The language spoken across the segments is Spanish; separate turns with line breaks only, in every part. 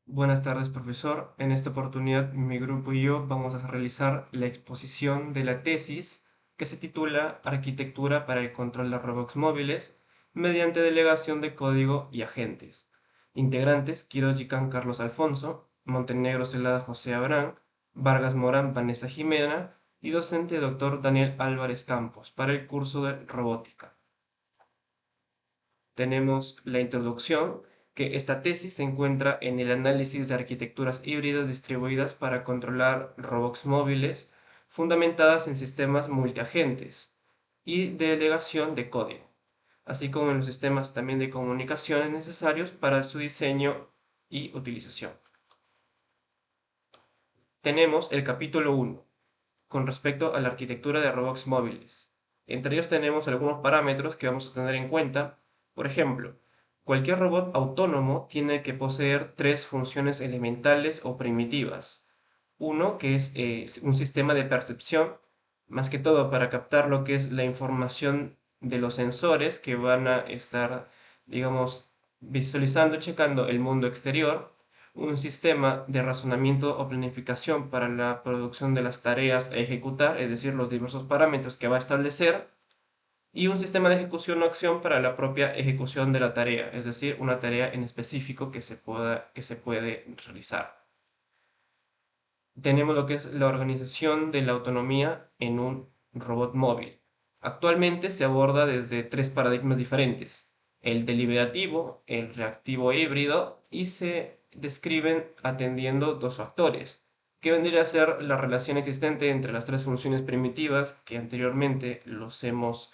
Buenas tardes, profesor. En esta oportunidad, mi grupo y yo vamos a realizar la exposición de la tesis que se titula Arquitectura para el control de robots móviles mediante delegación de código y agentes. Integrantes: Quiroz Gicán Carlos Alfonso, Montenegro Celada José Abraham, Vargas Morán Vanessa Jimena y docente Dr. Daniel Álvarez Campos para el curso de robótica. Tenemos la introducción, que esta tesis se encuentra en el análisis de arquitecturas híbridas distribuidas para controlar robots móviles fundamentadas en sistemas multiagentes y delegación de código, así como en los sistemas también de comunicaciones necesarios para su diseño y utilización. Tenemos el capítulo 1, con respecto a la arquitectura de robots móviles. Entre ellos tenemos algunos parámetros que vamos a tener en cuenta. Por ejemplo, cualquier robot autónomo tiene que poseer tres funciones elementales o primitivas. Uno, que es un sistema de percepción, más que todo para captar lo que es la información de los sensores que van a estar, digamos, visualizando, checando el mundo exterior. Un sistema de razonamiento o planificación para la producción de las tareas a ejecutar, es decir, los diversos parámetros que va a establecer, y un sistema de ejecución o acción para la propia ejecución de la tarea, es decir, una tarea en específico que se puede realizar. Tenemos lo que es la organización de la autonomía en un robot móvil. Actualmente se aborda desde tres paradigmas diferentes: el deliberativo, el reactivo e híbrido, y se describen atendiendo dos factores, que vendría a ser la relación existente entre las tres funciones primitivas que anteriormente los hemos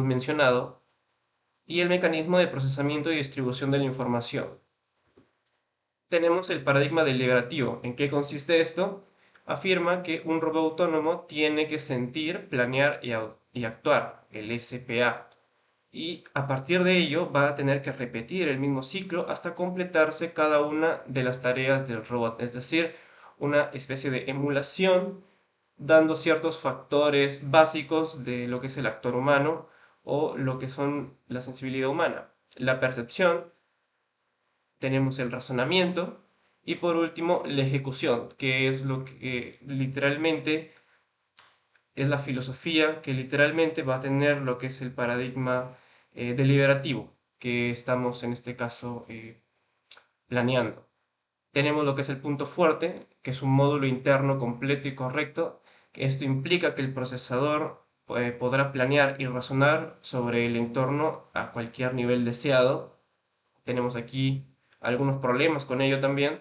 mencionado, y el mecanismo de procesamiento y distribución de la información. Tenemos el paradigma deliberativo. ¿En qué consiste esto? Afirma que un robot autónomo tiene que sentir, planear y actuar, el SPA, y a partir de ello va a tener que repetir el mismo ciclo hasta completarse cada una de las tareas del robot, es decir, una especie de emulación dando ciertos factores básicos de lo que es el actor humano o lo que son la sensibilidad humana. La percepción, tenemos el razonamiento y por último la ejecución, que es lo que literalmente es la filosofía que literalmente va a tener lo que es el paradigma deliberativo que estamos en este caso planeando. Tenemos lo que es el punto fuerte, que es un módulo interno completo y correcto. Esto implica que el procesador podrá planear y razonar sobre el entorno a cualquier nivel deseado. Tenemos aquí algunos problemas con ello también,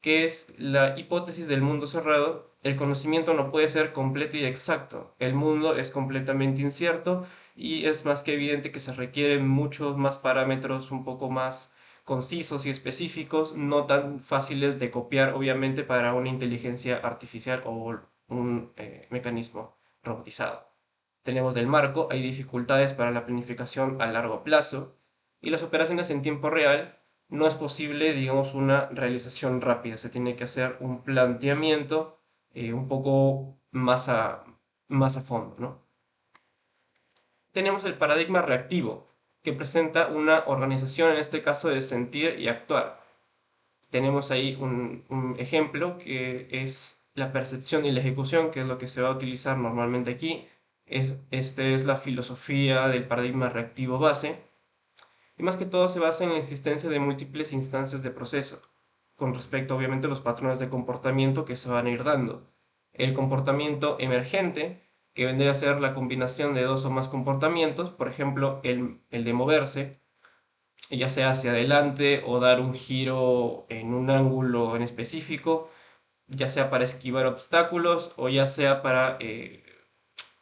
que es la hipótesis del mundo cerrado. El conocimiento no puede ser completo y exacto. El mundo es completamente incierto y es más que evidente que se requieren muchos más parámetros un poco más concisos y específicos, no tan fáciles de copiar obviamente para una inteligencia artificial o un mecanismo robotizado. Tenemos del marco, hay dificultades para la planificación a largo plazo, y las operaciones en tiempo real no es posible, digamos, una realización rápida. Se tiene que hacer un planteamiento un poco más a fondo, ¿no? Tenemos el paradigma reactivo, que presenta una organización, en este caso, de sentir y actuar. Tenemos ahí un ejemplo que es la percepción y la ejecución, que es lo que se va a utilizar normalmente aquí. Esta es la filosofía del paradigma reactivo base, y más que todo se basa en la existencia de múltiples instancias de proceso, con respecto obviamente a los patrones de comportamiento que se van a ir dando. El comportamiento emergente, que vendría a ser la combinación de dos o más comportamientos, por ejemplo, el de moverse, ya sea hacia adelante o dar un giro en un ángulo en específico, ya sea para esquivar obstáculos o ya sea para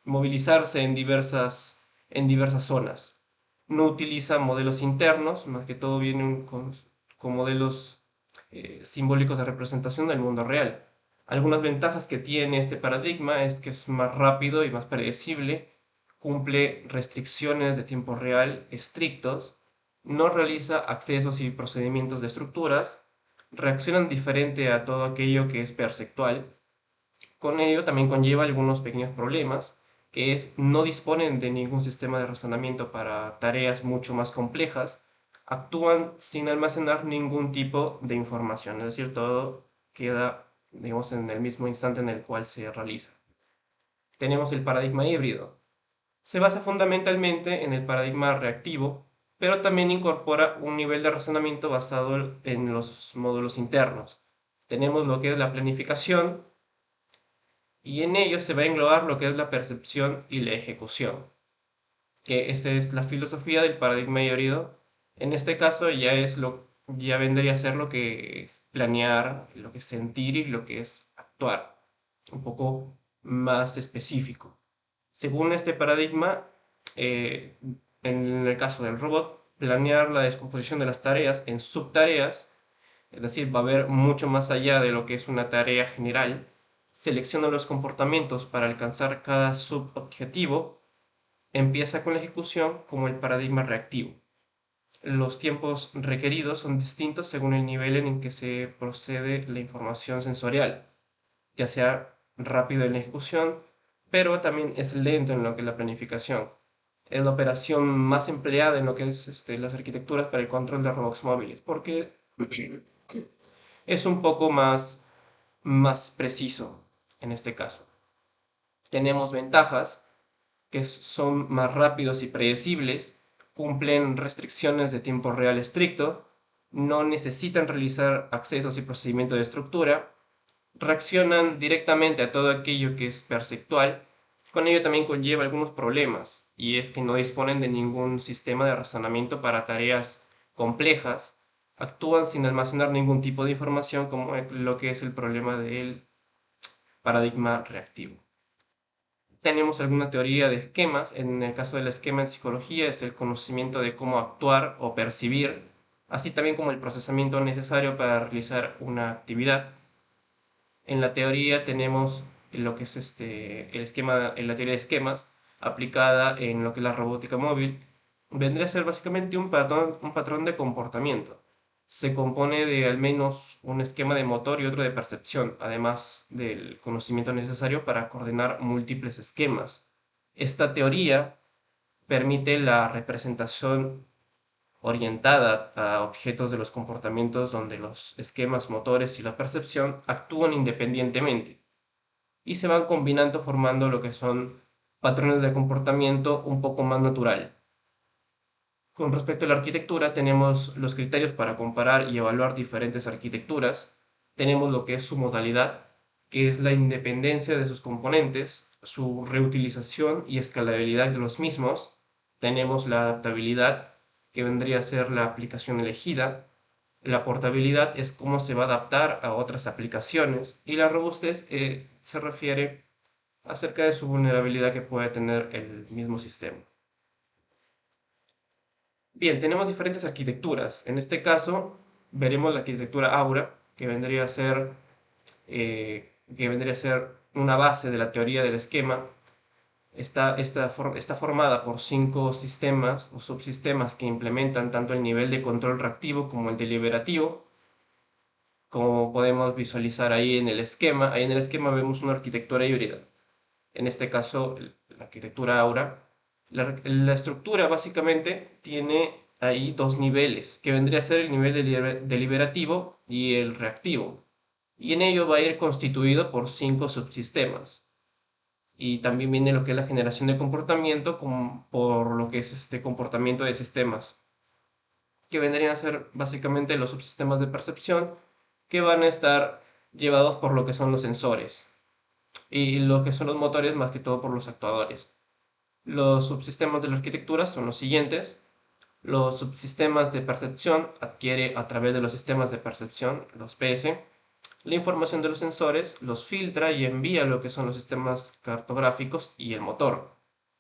movilizarse en diversas zonas. No utiliza modelos internos, más que todo vienen con modelos simbólicos de representación del mundo real. Algunas ventajas que tiene este paradigma es que es más rápido y más predecible, cumple restricciones de tiempo real estrictos, no realiza accesos y procedimientos de estructuras, reaccionan diferente a todo aquello que es perceptual. Con ello también conlleva algunos pequeños problemas, que es no disponen de ningún sistema de razonamiento para tareas mucho más complejas, actúan sin almacenar ningún tipo de información, es decir, todo queda, digamos, en el mismo instante en el cual se realiza. Tenemos el paradigma híbrido. Se basa fundamentalmente en el paradigma reactivo, pero también incorpora un nivel de razonamiento basado en los módulos internos. Tenemos lo que es la planificación y en ello se va a englobar lo que es la percepción y la ejecución, que esta es la filosofía del paradigma híbrido. En este caso ya vendría a ser lo que es planear, lo que es sentir y lo que es actuar, un poco más específico. Según este paradigma, eh, en el caso del robot, planear la descomposición de las tareas en subtareas, es decir, va a ver mucho más allá de lo que es una tarea general, selecciona los comportamientos para alcanzar cada subobjetivo, empieza con la ejecución como el paradigma reactivo. Los tiempos requeridos son distintos según el nivel en que se procede la información sensorial, ya sea rápido en la ejecución, pero también es lento en lo que es la planificación. Es la operación más empleada en lo que es las arquitecturas para el control de robots móviles, porque es un poco más preciso en este caso. Tenemos ventajas que son más rápidos y predecibles, cumplen restricciones de tiempo real estricto, no necesitan realizar accesos y procedimientos de estructura, reaccionan directamente a todo aquello que es perceptual. Con ello también conlleva algunos problemas, y es que no disponen de ningún sistema de razonamiento para tareas complejas, actúan sin almacenar ningún tipo de información, como lo que es el problema del paradigma reactivo. Tenemos alguna teoría de esquemas. En el caso del esquema en psicología es el conocimiento de cómo actuar o percibir, así también como el procesamiento necesario para realizar una actividad. En la teoría tenemos lo que es el esquema, en la teoría de esquemas aplicada en lo que es la robótica móvil. Vendría a ser básicamente un patrón de comportamiento. Se compone de al menos un esquema de motor y otro de percepción, además del conocimiento necesario para coordinar múltiples esquemas. Esta teoría permite la representación orientada a objetos de los comportamientos donde los esquemas motores y la percepción actúan independientemente y se van combinando formando lo que son patrones de comportamiento un poco más natural. Con respecto a la arquitectura, tenemos los criterios para comparar y evaluar diferentes arquitecturas. Tenemos lo que es su modalidad, que es la independencia de sus componentes, su reutilización y escalabilidad de los mismos. Tenemos la adaptabilidad, que vendría a ser la aplicación elegida. La portabilidad es cómo se va a adaptar a otras aplicaciones. Y la robustez se refiere acerca de su vulnerabilidad que puede tener el mismo sistema. Bien, tenemos diferentes arquitecturas. En este caso, veremos la arquitectura Aura, que vendría a ser una base de la teoría del esquema. Está formada por 5 sistemas o subsistemas que implementan tanto el nivel de control reactivo como el deliberativo, como podemos visualizar ahí en el esquema. Ahí en el esquema vemos una arquitectura híbrida. En este caso, la arquitectura Aura. La estructura básicamente tiene ahí 2 niveles, que vendría a ser el nivel deliberativo y el reactivo. Y en ello va a ir constituido por 5 subsistemas. Y también viene lo que es la generación de comportamiento por lo que es este comportamiento de sistemas, que vendrían a ser básicamente los subsistemas de percepción que van a estar llevados por lo que son los sensores y lo que son los motores más que todo por los actuadores. Los subsistemas de la arquitectura son los siguientes. Los subsistemas de percepción adquiere a través de los sistemas de percepción, los PS, la información de los sensores, los filtra y envía lo que son los sistemas cartográficos y el motor.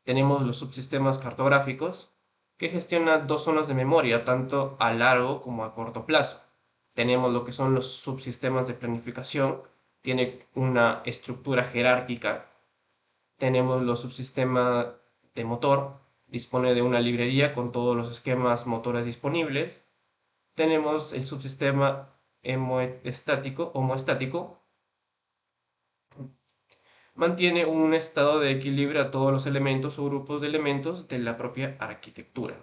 Tenemos los subsistemas cartográficos que gestionan 2 zonas de memoria, tanto a largo como a corto plazo. Tenemos lo que son los subsistemas de planificación, tiene una estructura jerárquica. Tenemos los subsistemas de motor, dispone de una librería con todos los esquemas motores disponibles. Tenemos el subsistema homoestático, mantiene un estado de equilibrio a todos los elementos o grupos de elementos de la propia arquitectura.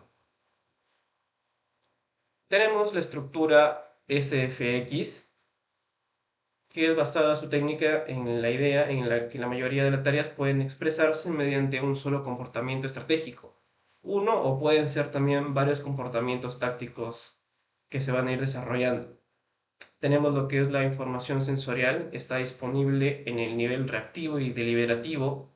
Tenemos la estructura SFX, que es basada su técnica en la idea en la que la mayoría de las tareas pueden expresarse mediante un solo comportamiento estratégico. Uno o pueden ser también varios comportamientos tácticos que se van a ir desarrollando. Tenemos lo que es la información sensorial, está disponible en el nivel reactivo y deliberativo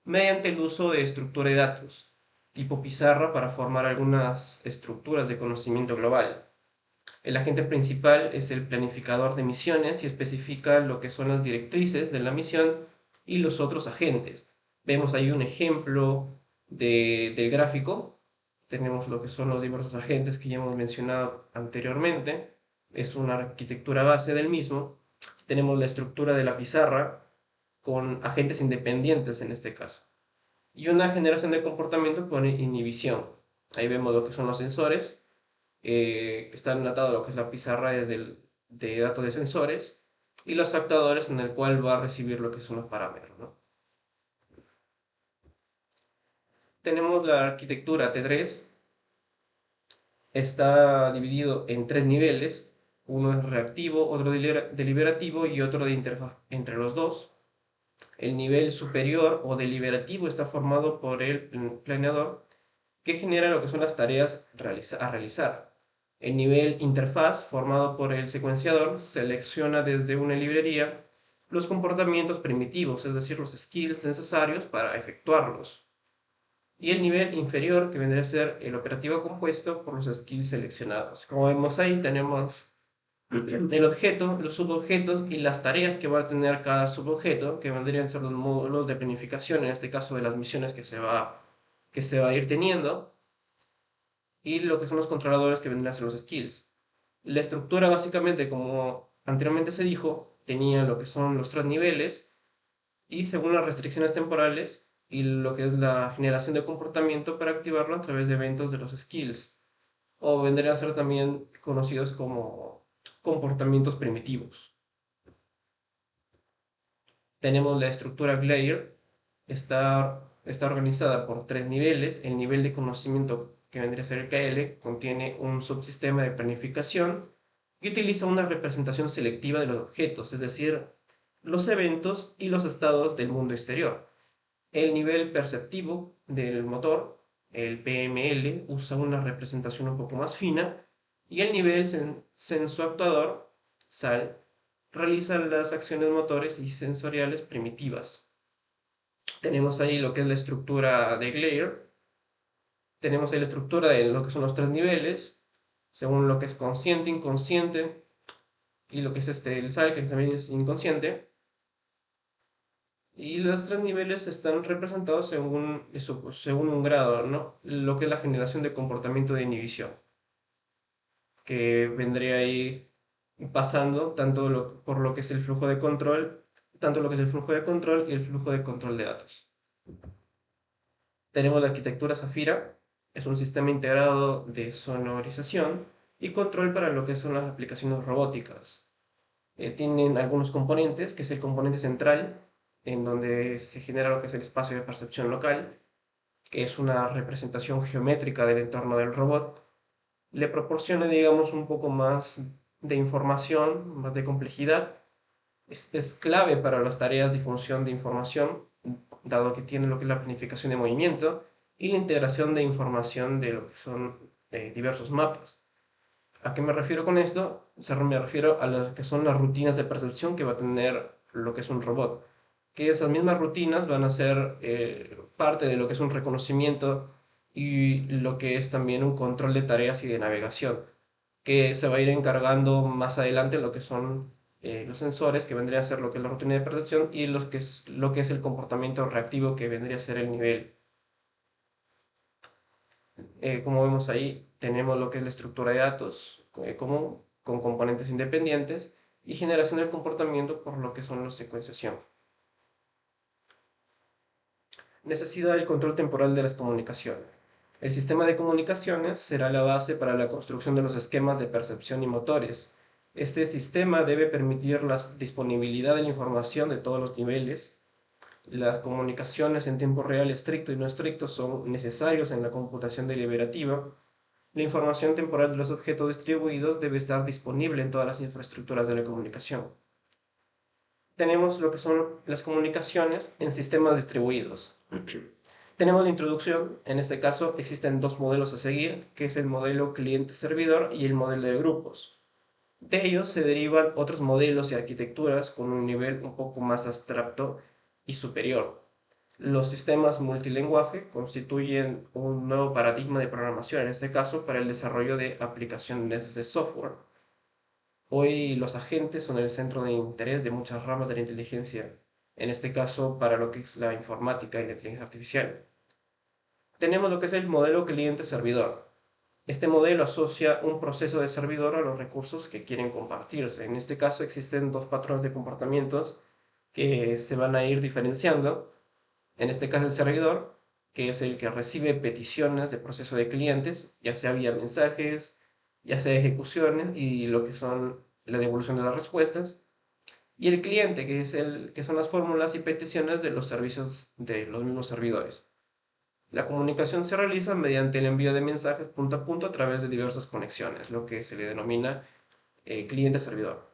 mediante el uso de estructura de datos, tipo pizarra para formar algunas estructuras de conocimiento global. El agente principal es el planificador de misiones y especifica lo que son las directrices de la misión y los otros agentes. Vemos ahí un ejemplo del gráfico. Tenemos lo que son los diversos agentes que ya hemos mencionado anteriormente. Es una arquitectura base del mismo. Tenemos la estructura de la pizarra con agentes independientes en este caso. Y una generación de comportamiento por inhibición. Ahí vemos lo que son los sensores, que está enlatado lo que es la pizarra de datos de sensores, y los adaptadores en el cual va a recibir lo que son los parámetros, ¿no? Tenemos la arquitectura T3, está dividido en tres niveles, uno es reactivo, otro deliberativo y otro de interfaz entre los dos. El nivel superior o deliberativo está formado por el planeador, que genera lo que son las tareas a realizar. El nivel interfaz, formado por el secuenciador, selecciona desde una librería los comportamientos primitivos, es decir, los skills necesarios para efectuarlos. Y el nivel inferior, que vendría a ser el operativo compuesto por los skills seleccionados. Como vemos ahí, tenemos el objeto, los subobjetos y las tareas que va a tener cada subobjeto, que vendrían a ser los módulos de planificación, en este caso de las misiones que se va a ir teniendo, y lo que son los controladores que vendrían a ser los skills. La estructura básicamente, como anteriormente se dijo, tenía lo que son los tres niveles y según las restricciones temporales y lo que es la generación de comportamiento para activarlo a través de eventos de los skills, o vendrían a ser también conocidos como comportamientos primitivos. Tenemos la estructura Glair, está organizada por tres niveles. El nivel de conocimiento, que vendría a ser el KL, contiene un subsistema de planificación y utiliza una representación selectiva de los objetos, es decir, los eventos y los estados del mundo exterior. El nivel perceptivo del motor, el PML, usa una representación un poco más fina y el nivel sensoactuador, SAL, realiza las acciones motores y sensoriales primitivas. Tenemos ahí lo que es la estructura de Glair, tenemos ahí la estructura de lo que son los tres niveles, según lo que es consciente, inconsciente, y lo que es el SAL, que también es inconsciente. Y los tres niveles están representados según un grado, ¿no? Lo que es la generación de comportamiento de inhibición, que vendría ahí pasando por lo que es el flujo de control, tanto lo que es el flujo de control y el flujo de control de datos. Tenemos la arquitectura Zafira, es un sistema integrado de sonorización y control para lo que son las aplicaciones robóticas. Tienen algunos componentes, que es el componente central, en donde se genera lo que es el espacio de percepción local, que es una representación geométrica del entorno del robot. Le proporciona, digamos, un poco más de información, más de complejidad. Es clave para las tareas de difusión de información, dado que tiene lo que es la planificación de movimiento y la integración de información de lo que son diversos mapas. ¿A qué me refiero con esto? Me refiero a lo que son las rutinas de percepción que va a tener lo que es un robot. Que esas mismas rutinas van a ser parte de lo que es un reconocimiento y lo que es también un control de tareas y de navegación, que se va a ir encargando más adelante lo que son los sensores, que vendría a ser lo que es la rutina de percepción, y lo que es el comportamiento reactivo, que vendría a ser el nivel. Como vemos ahí, tenemos lo que es la estructura de datos común, con componentes independientes, y generación del comportamiento por lo que son la secuenciación. Necesidad del control temporal de las comunicaciones. El sistema de comunicaciones será la base para la construcción de los esquemas de percepción y motores. Este sistema debe permitir la disponibilidad de la información de todos los niveles. Las comunicaciones en tiempo real estricto y no estricto son necesarios en la computación deliberativa. La información temporal de los objetos distribuidos debe estar disponible en todas las infraestructuras de la comunicación. Tenemos lo que son las comunicaciones en sistemas distribuidos. Tenemos la introducción, en este caso existen dos modelos a seguir, que es el modelo cliente-servidor y el modelo de grupos. De ellos se derivan otros modelos y arquitecturas con un nivel un poco más abstracto y superior. Los sistemas multilingüe constituyen un nuevo paradigma de programación, en este caso para el desarrollo de aplicaciones de software. Hoy los agentes son el centro de interés de muchas ramas de la inteligencia, en este caso para lo que es la informática y la inteligencia artificial. Tenemos lo que es el modelo cliente-servidor. Este modelo asocia un proceso de servidor a los recursos que quieren compartirse. En este caso existen dos patrones de comportamientos que se van a ir diferenciando. En este caso el servidor, que es el que recibe peticiones de proceso de clientes, ya sea vía mensajes, ya sea ejecuciones y lo que son la devolución de las respuestas. Y el cliente, que son las fórmulas y peticiones de los servicios de los mismos servidores. La comunicación se realiza mediante el envío de mensajes punto a punto a través de diversas conexiones, lo que se le denomina cliente-servidor.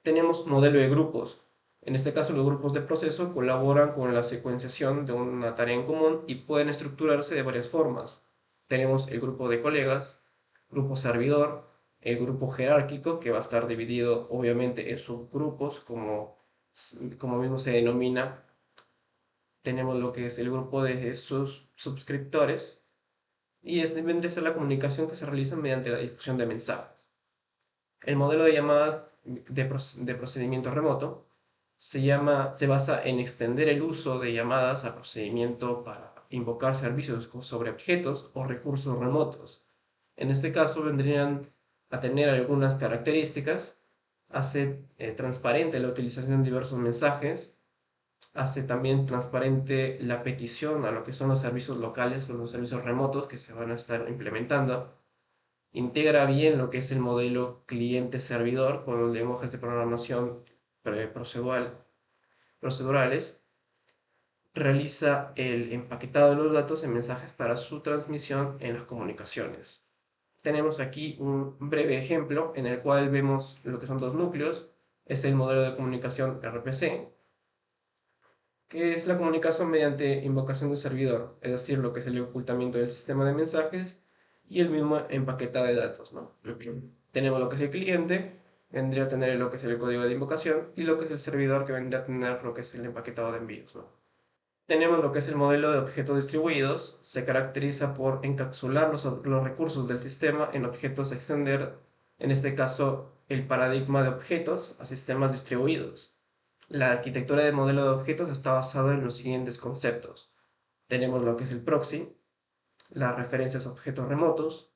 Tenemos modelo de grupos. En este caso, los grupos de proceso colaboran con la secuenciación de una tarea en común y pueden estructurarse de varias formas. Tenemos el grupo de colegas, grupo servidor, el grupo jerárquico, que va a estar dividido obviamente en subgrupos, como mismo se denomina. Tenemos lo que es el grupo de sus suscriptores, y este vendría a ser la comunicación que se realiza mediante la difusión de mensajes. El modelo de llamadas de procedimiento remoto se basa en extender el uso de llamadas a procedimiento para invocar servicios sobre objetos o recursos remotos. En este caso vendrían a tener algunas características: hace transparente la utilización de diversos mensajes, hace también transparente la petición a lo que son los servicios locales o los servicios remotos que se van a estar implementando, integra bien lo que es el modelo cliente-servidor con los lenguajes de programación procedurales, realiza el empaquetado de los datos en mensajes para su transmisión en las comunicaciones. Tenemos aquí un breve ejemplo en el cual vemos lo que son dos núcleos. Es el modelo de comunicación RPC, que es la comunicación mediante invocación del servidor, es decir, lo que es el ocultamiento del sistema de mensajes y el mismo empaquetado de datos, ¿no? Tenemos lo que es el cliente, vendría a tener lo que es el código de invocación, y lo que es el servidor, que vendría a tener lo que es el empaquetado de envíos, ¿no? Tenemos lo que es el modelo de objetos distribuidos. Se caracteriza por encapsular los recursos del sistema en objetos a extender, en este caso el paradigma de objetos a sistemas distribuidos. La arquitectura del modelo de objetos está basada en los siguientes conceptos. Tenemos lo que es el proxy, las referencias a objetos remotos,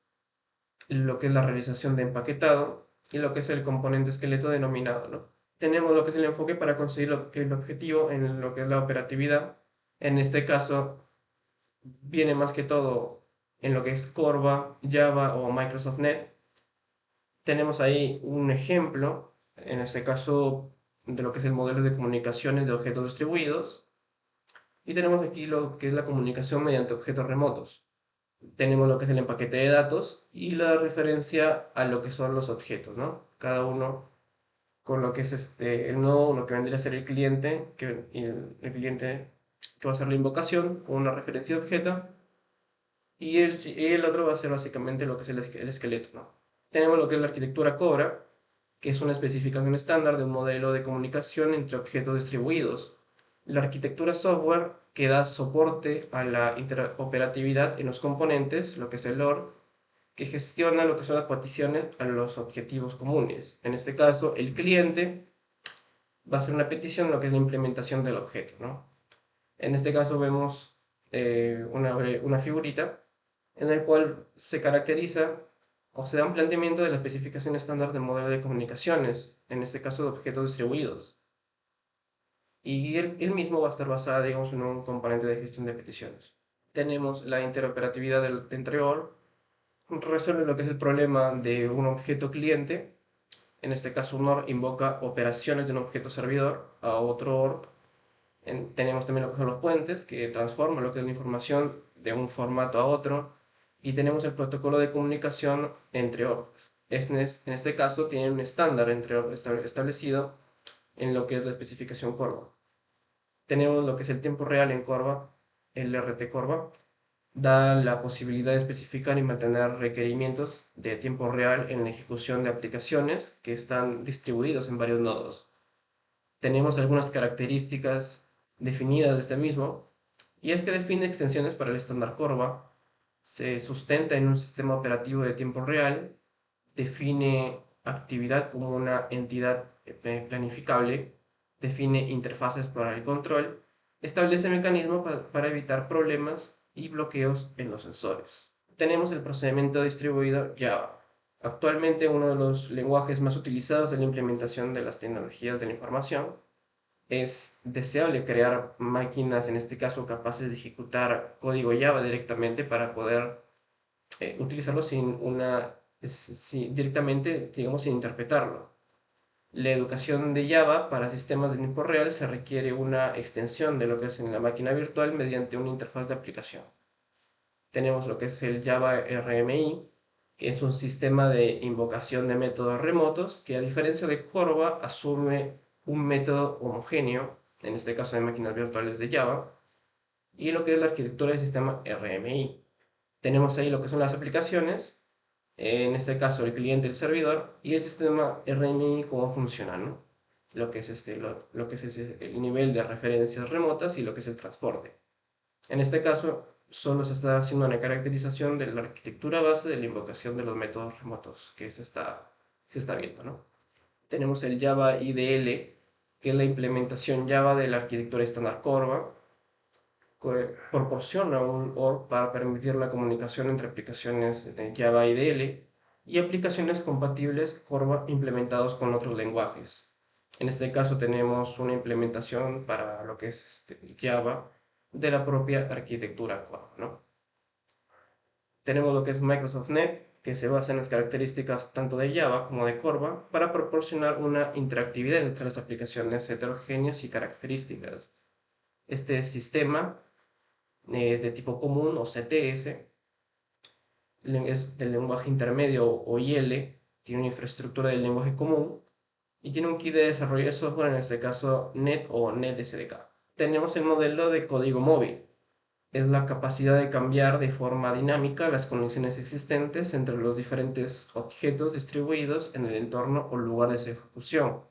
lo que es la realización de empaquetado y lo que es el componente esqueleto denominado, ¿no? Tenemos lo que es el enfoque para conseguir el objetivo en lo que es la operatividad. En este caso, viene más que todo en lo que es Corva, Java o Microsoft Net. Tenemos ahí un ejemplo, en este caso, de lo que es el modelo de comunicaciones de objetos distribuidos. Y tenemos aquí lo que es la comunicación mediante objetos remotos. Tenemos lo que es el empaquete de datos y la referencia a lo que son los objetos, ¿no? Cada uno con lo que es el nodo, lo que vendría a ser el cliente, el cliente que va a ser la invocación con una referencia de objeto, y el otro va a ser básicamente lo que es el esqueleto, ¿no? Tenemos lo que es la arquitectura Cobra, que es una especificación estándar de un modelo de comunicación entre objetos distribuidos. La arquitectura software que da soporte a la interoperatividad en los componentes, lo que es el OR, que gestiona lo que son las peticiones a los objetivos comunes. En este caso, el cliente va a hacer una petición, lo que es la implementación del objeto, ¿no? En este caso vemos una figurita en el cual se caracteriza o se da un planteamiento de la especificación estándar del modelo de comunicaciones, en este caso de objetos distribuidos. Y él mismo va a estar basado, digamos, en un componente de gestión de peticiones. Tenemos la interoperatividad entre OR, resuelve lo que es el problema de un objeto cliente. En este caso, un OR invoca operaciones de un objeto servidor a otro OR. Tenemos también lo que son los puentes, que transforman lo que es la información de un formato a otro. y tenemos el protocolo de comunicación entre otros. En este caso tiene un estándar establecido en lo que es la especificación Corba. Tenemos lo que es el tiempo real en Corba, el RT Corba, da la posibilidad de especificar y mantener requerimientos de tiempo real en la ejecución de aplicaciones que están distribuidos en varios nodos. Tenemos algunas características definidas de este mismo, y es que define extensiones para el estándar Corba, se sustenta en un sistema operativo de tiempo real, define actividad como una entidad planificable, define interfaces para el control, establece mecanismos para evitar problemas y bloqueos en los sensores. Tenemos el procedimiento distribuido Java. Actualmente uno de los lenguajes más utilizados en la implementación de las tecnologías de la información. Es deseable crear máquinas, en este caso, capaces de ejecutar código Java directamente para poder utilizarlo directamente, digamos, sin interpretarlo. La educación de Java para sistemas de tiempo real se requiere una extensión de lo que es en la máquina virtual mediante una interfaz de aplicación. Tenemos lo que es el Java RMI, que es un sistema de invocación de métodos remotos que, a diferencia de Corba, asume un método homogéneo, en este caso de máquinas virtuales de Java, y lo que es la arquitectura del sistema RMI. Tenemos ahí lo que son las aplicaciones, en este caso el cliente, el servidor, y el sistema RMI, cómo funciona, ¿no? Lo que es, lo que es el nivel de referencias remotas y lo que es el transporte. En este caso, solo se está haciendo una caracterización de la arquitectura base de la invocación de los métodos remotos que se está viendo, ¿no? Tenemos el Java IDL, que es la implementación Java de la arquitectura estándar Corba, que proporciona un OR para permitir la comunicación entre aplicaciones de Java IDL y aplicaciones compatibles Corba implementados con otros lenguajes. En este caso tenemos una implementación para lo que es Java de la propia arquitectura Corba, ¿no? Tenemos lo que es Microsoft Net, que se basa en las características tanto de Java como de Corba para proporcionar una interactividad entre las aplicaciones heterogéneas y características. Este sistema es de tipo común o CTS, es del lenguaje intermedio o IL, tiene una infraestructura del lenguaje común y tiene un kit de desarrollo de software, en este caso NET o NET SDK. Tenemos el modelo de código móvil. Es la capacidad de cambiar de forma dinámica las conexiones existentes entre los diferentes objetos distribuidos en el entorno o lugares de ejecución.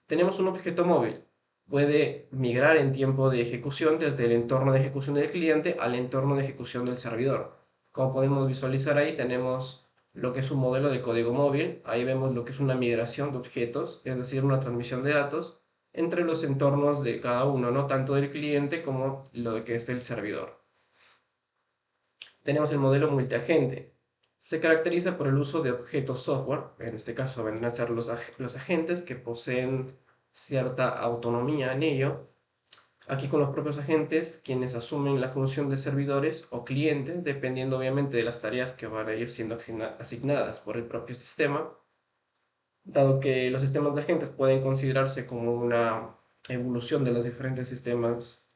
Tenemos un objeto móvil. Puede migrar en tiempo de ejecución desde el entorno de ejecución del cliente al entorno de ejecución del servidor. Como podemos visualizar ahí, tenemos lo que es un modelo de código móvil. Ahí vemos lo que es una migración de objetos, es decir, una transmisión de datos entre los entornos de cada uno, no tanto del cliente como lo que es del servidor. Tenemos el modelo multiagente. Se caracteriza por el uso de objetos software, en este caso vendrán a ser los agentes que poseen cierta autonomía en ello. Aquí con los propios agentes, quienes asumen la función de servidores o clientes, dependiendo obviamente de las tareas que van a ir siendo asignadas por el propio sistema, dado que los sistemas de agentes pueden considerarse como una evolución de los diferentes sistemas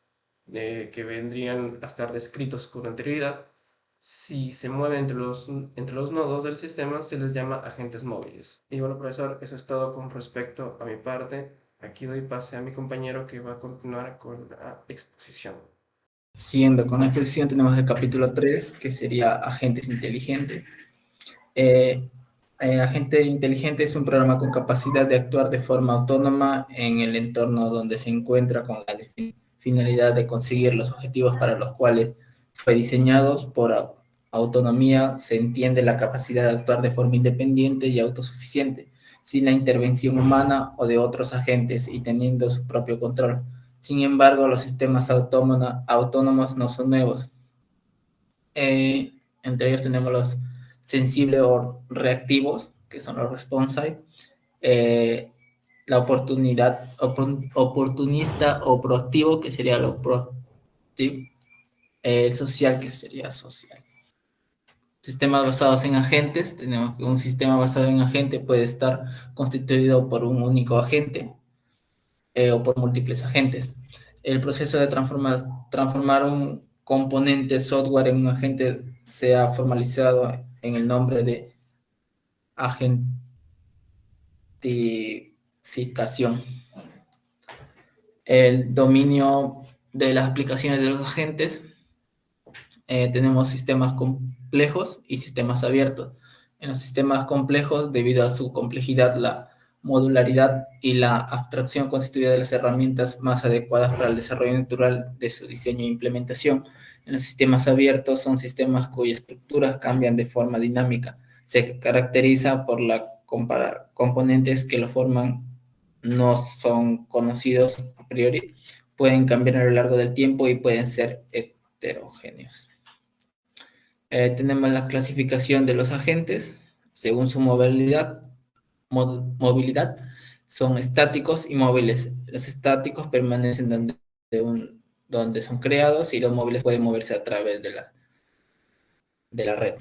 que vendrían a estar descritos con anterioridad. Si se mueve entre los nodos del sistema, se les llama agentes móviles. Y bueno, profesor, eso es todo con respecto a mi parte. Aquí doy pase a mi compañero que va a continuar con la exposición.
Siguiendo con la exposición, tenemos el capítulo 3, que sería agentes inteligentes. Eh, Agente inteligente es un programa con capacidad de actuar de forma autónoma en el entorno donde se encuentra, con la finalidad de conseguir los objetivos para los cuales fue diseñado. Por autonomía se entiende la capacidad de actuar de forma independiente y autosuficiente, sin la intervención humana o de otros agentes y teniendo su propio control. Sin embargo, los sistemas autónomos no son nuevos. Entre ellos tenemos los sensibles o reactivos, que son los responsive, eh, la oportunista o proactivo, que sería lo proactivo, el social, que sería social. Sistemas basados en agentes, tenemos que un sistema basado en agente puede estar constituido por un único agente o por múltiples agentes. El proceso de transformar un componente software en un agente sea formalizado en el nombre de agentificación. El dominio de las aplicaciones de los agentes. Tenemos sistemas complejos y sistemas abiertos. En los sistemas complejos, debido a su complejidad, la modularidad y la abstracción constituye de las herramientas más adecuadas para el desarrollo natural de su diseño e implementación. En los sistemas abiertos son sistemas cuyas estructuras cambian de forma dinámica. Se caracteriza por la componentes que lo forman no son conocidos a priori, pueden cambiar a lo largo del tiempo y pueden ser heterogéneos. Tenemos la clasificación de los agentes según su movilidad. Son estáticos y móviles. Los estáticos permanecen donde son creados y los móviles pueden moverse a través de la red.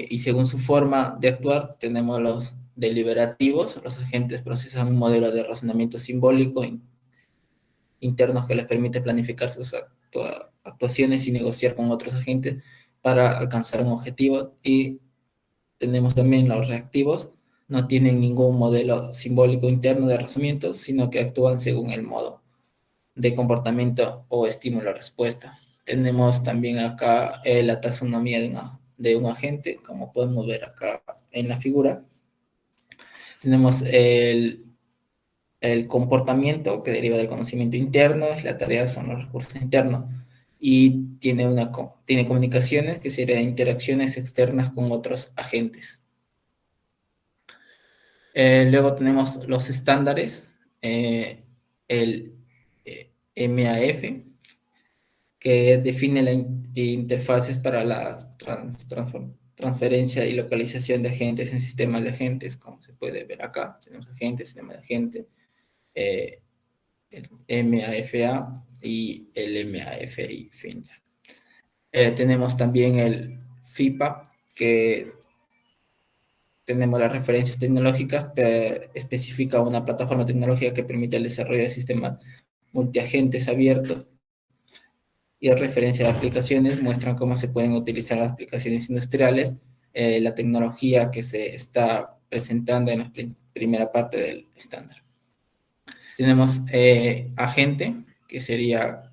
Y según su forma de actuar, tenemos los deliberativos. Los agentes procesan un modelo de razonamiento simbólico internos que les permite planificar sus actuaciones y negociar con otros agentes para alcanzar un objetivo. Y tenemos también los reactivos, no tienen ningún modelo simbólico interno de razonamiento, sino que actúan según el modo de comportamiento o estímulo-respuesta. Tenemos también acá la taxonomía de un agente, como podemos ver acá en la figura. Tenemos el comportamiento que deriva del conocimiento interno, la tarea son los recursos internos, y tiene comunicaciones, que serían interacciones externas con otros agentes. Luego tenemos los estándares, el MAF, que define las interfaces para la transferencia y localización de agentes en sistemas de agentes, como se puede ver acá. Tenemos agentes, sistema de agente, el MAFA y el MAFI. Tenemos también el FIPA, que tenemos las referencias tecnológicas, especifica una plataforma tecnológica que permite el desarrollo de sistemas multiagentes abiertos, y en referencia a aplicaciones muestran cómo se pueden utilizar las aplicaciones industriales, la tecnología que se está presentando en la primera parte del estándar. Tenemos agente, que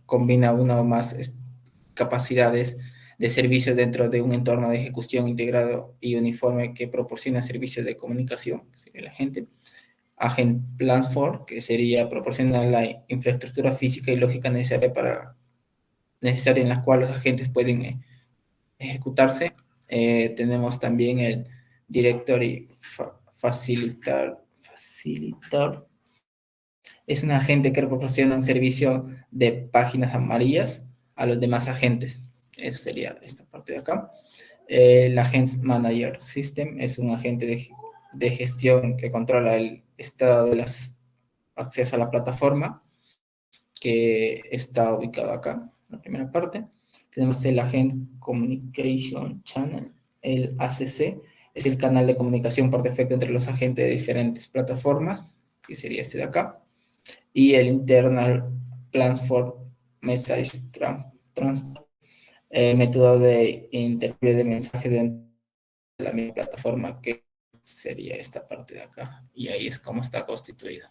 combina una o más capacidades de servicios dentro de un entorno de ejecución integrado y uniforme que proporciona servicios de comunicación, que sería el agente. Agent Platform, que proporciona la infraestructura física y lógica necesaria en la cual los agentes pueden ejecutarse. Tenemos también el Directory Facilitator. Es un agente que proporciona un servicio de páginas amarillas a los demás agentes. Eso sería esta parte de acá. El Agent Manager System es un agente de gestión que controla el estado de acceso a la plataforma, que está ubicado acá, en la primera parte. Tenemos el Agent Communication Channel, el ACC, es el canal de comunicación por defecto entre los agentes de diferentes plataformas, que sería este de acá. Y el Internal Platform Message Transport, método de intercambio de mensajes dentro de la misma plataforma, que sería esta parte de acá. Y ahí es como está constituido.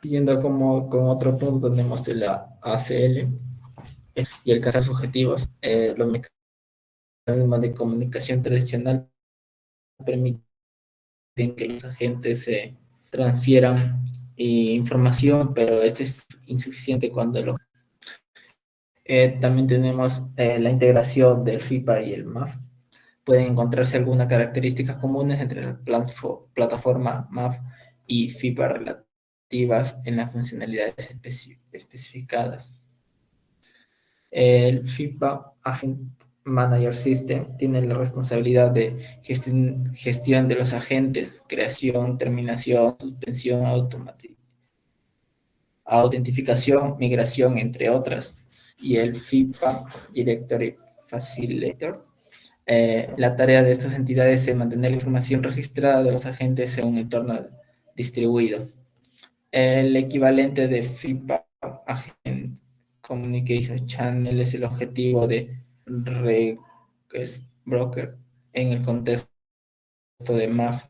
Siguiendo con otro punto, tenemos la ACL y alcanzar objetivos. Los mecanismos de comunicación tradicional permiten que los agentes se transfieran información, pero esto es insuficiente cuando también tenemos la integración del FIPA y el MAF. Pueden encontrarse algunas características comunes entre la plataforma MAF y FIPA relativas en las funcionalidades especificadas. El FIPA Agent Manager System tiene la responsabilidad de gestión de los agentes, creación, terminación, suspensión, autentificación, migración, entre otras. Y el FIPA Directory Facilitator, la tarea de estas entidades es mantener la información registrada de los agentes en un entorno distribuido. El equivalente de FIPA Agent Communication Channel es el objetivo de Request Broker en el contexto de MAF.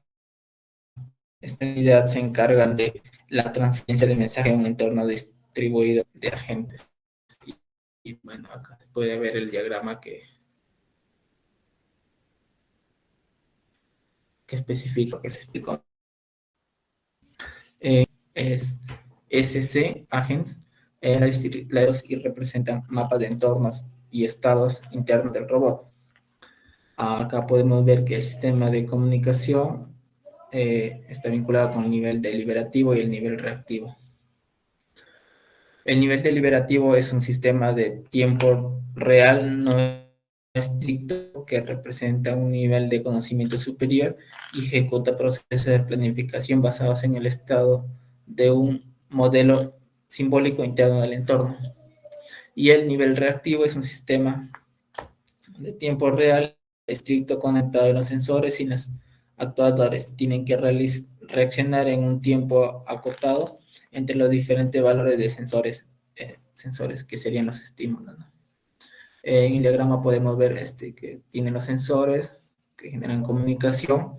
Esta unidad se encarga de la transferencia de mensajes en un entorno distribuido de agentes. Y bueno, acá se puede ver el diagrama que especifica, que se explicó. Es SC Agents, y representan mapas de entornos y estados internos del robot. Acá podemos ver que el sistema de comunicación está vinculado con el nivel deliberativo y el nivel reactivo. El nivel deliberativo es un sistema de tiempo real no estricto que representa un nivel de conocimiento superior y ejecuta procesos de planificación basados en el estado de un modelo simbólico interno del entorno. Y el nivel reactivo es un sistema de tiempo real estricto conectado a los sensores y los actuadores. Tienen que reaccionar en un tiempo acotado entre los diferentes valores de sensores que serían los estímulos, ¿no? En el diagrama podemos ver que tienen los sensores que generan comunicación,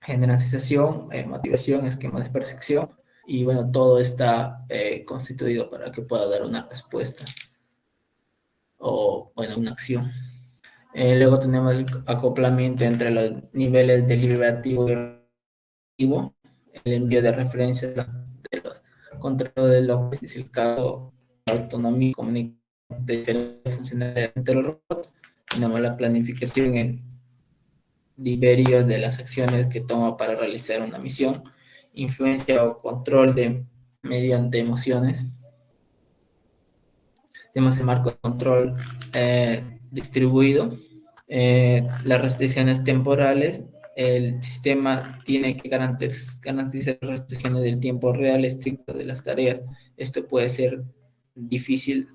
generan sensación, motivación, esquema de percepción, y bueno, todo está constituido para que pueda dar una respuesta o, bueno, una acción. Luego tenemos el acoplamiento entre los niveles deliberativo y reactivo, el envío de referencias de los controles de lo que es el caso de autonomía y comunicación de diferentes funcionalidades entre los robots. Tenemos la planificación en diversos de las acciones que toma para realizar una misión, influencia o control mediante emociones. Tenemos el marco de control distribuido, las restricciones temporales. El sistema tiene que garantizar restricciones del tiempo real estricto de las tareas. Esto puede ser difícil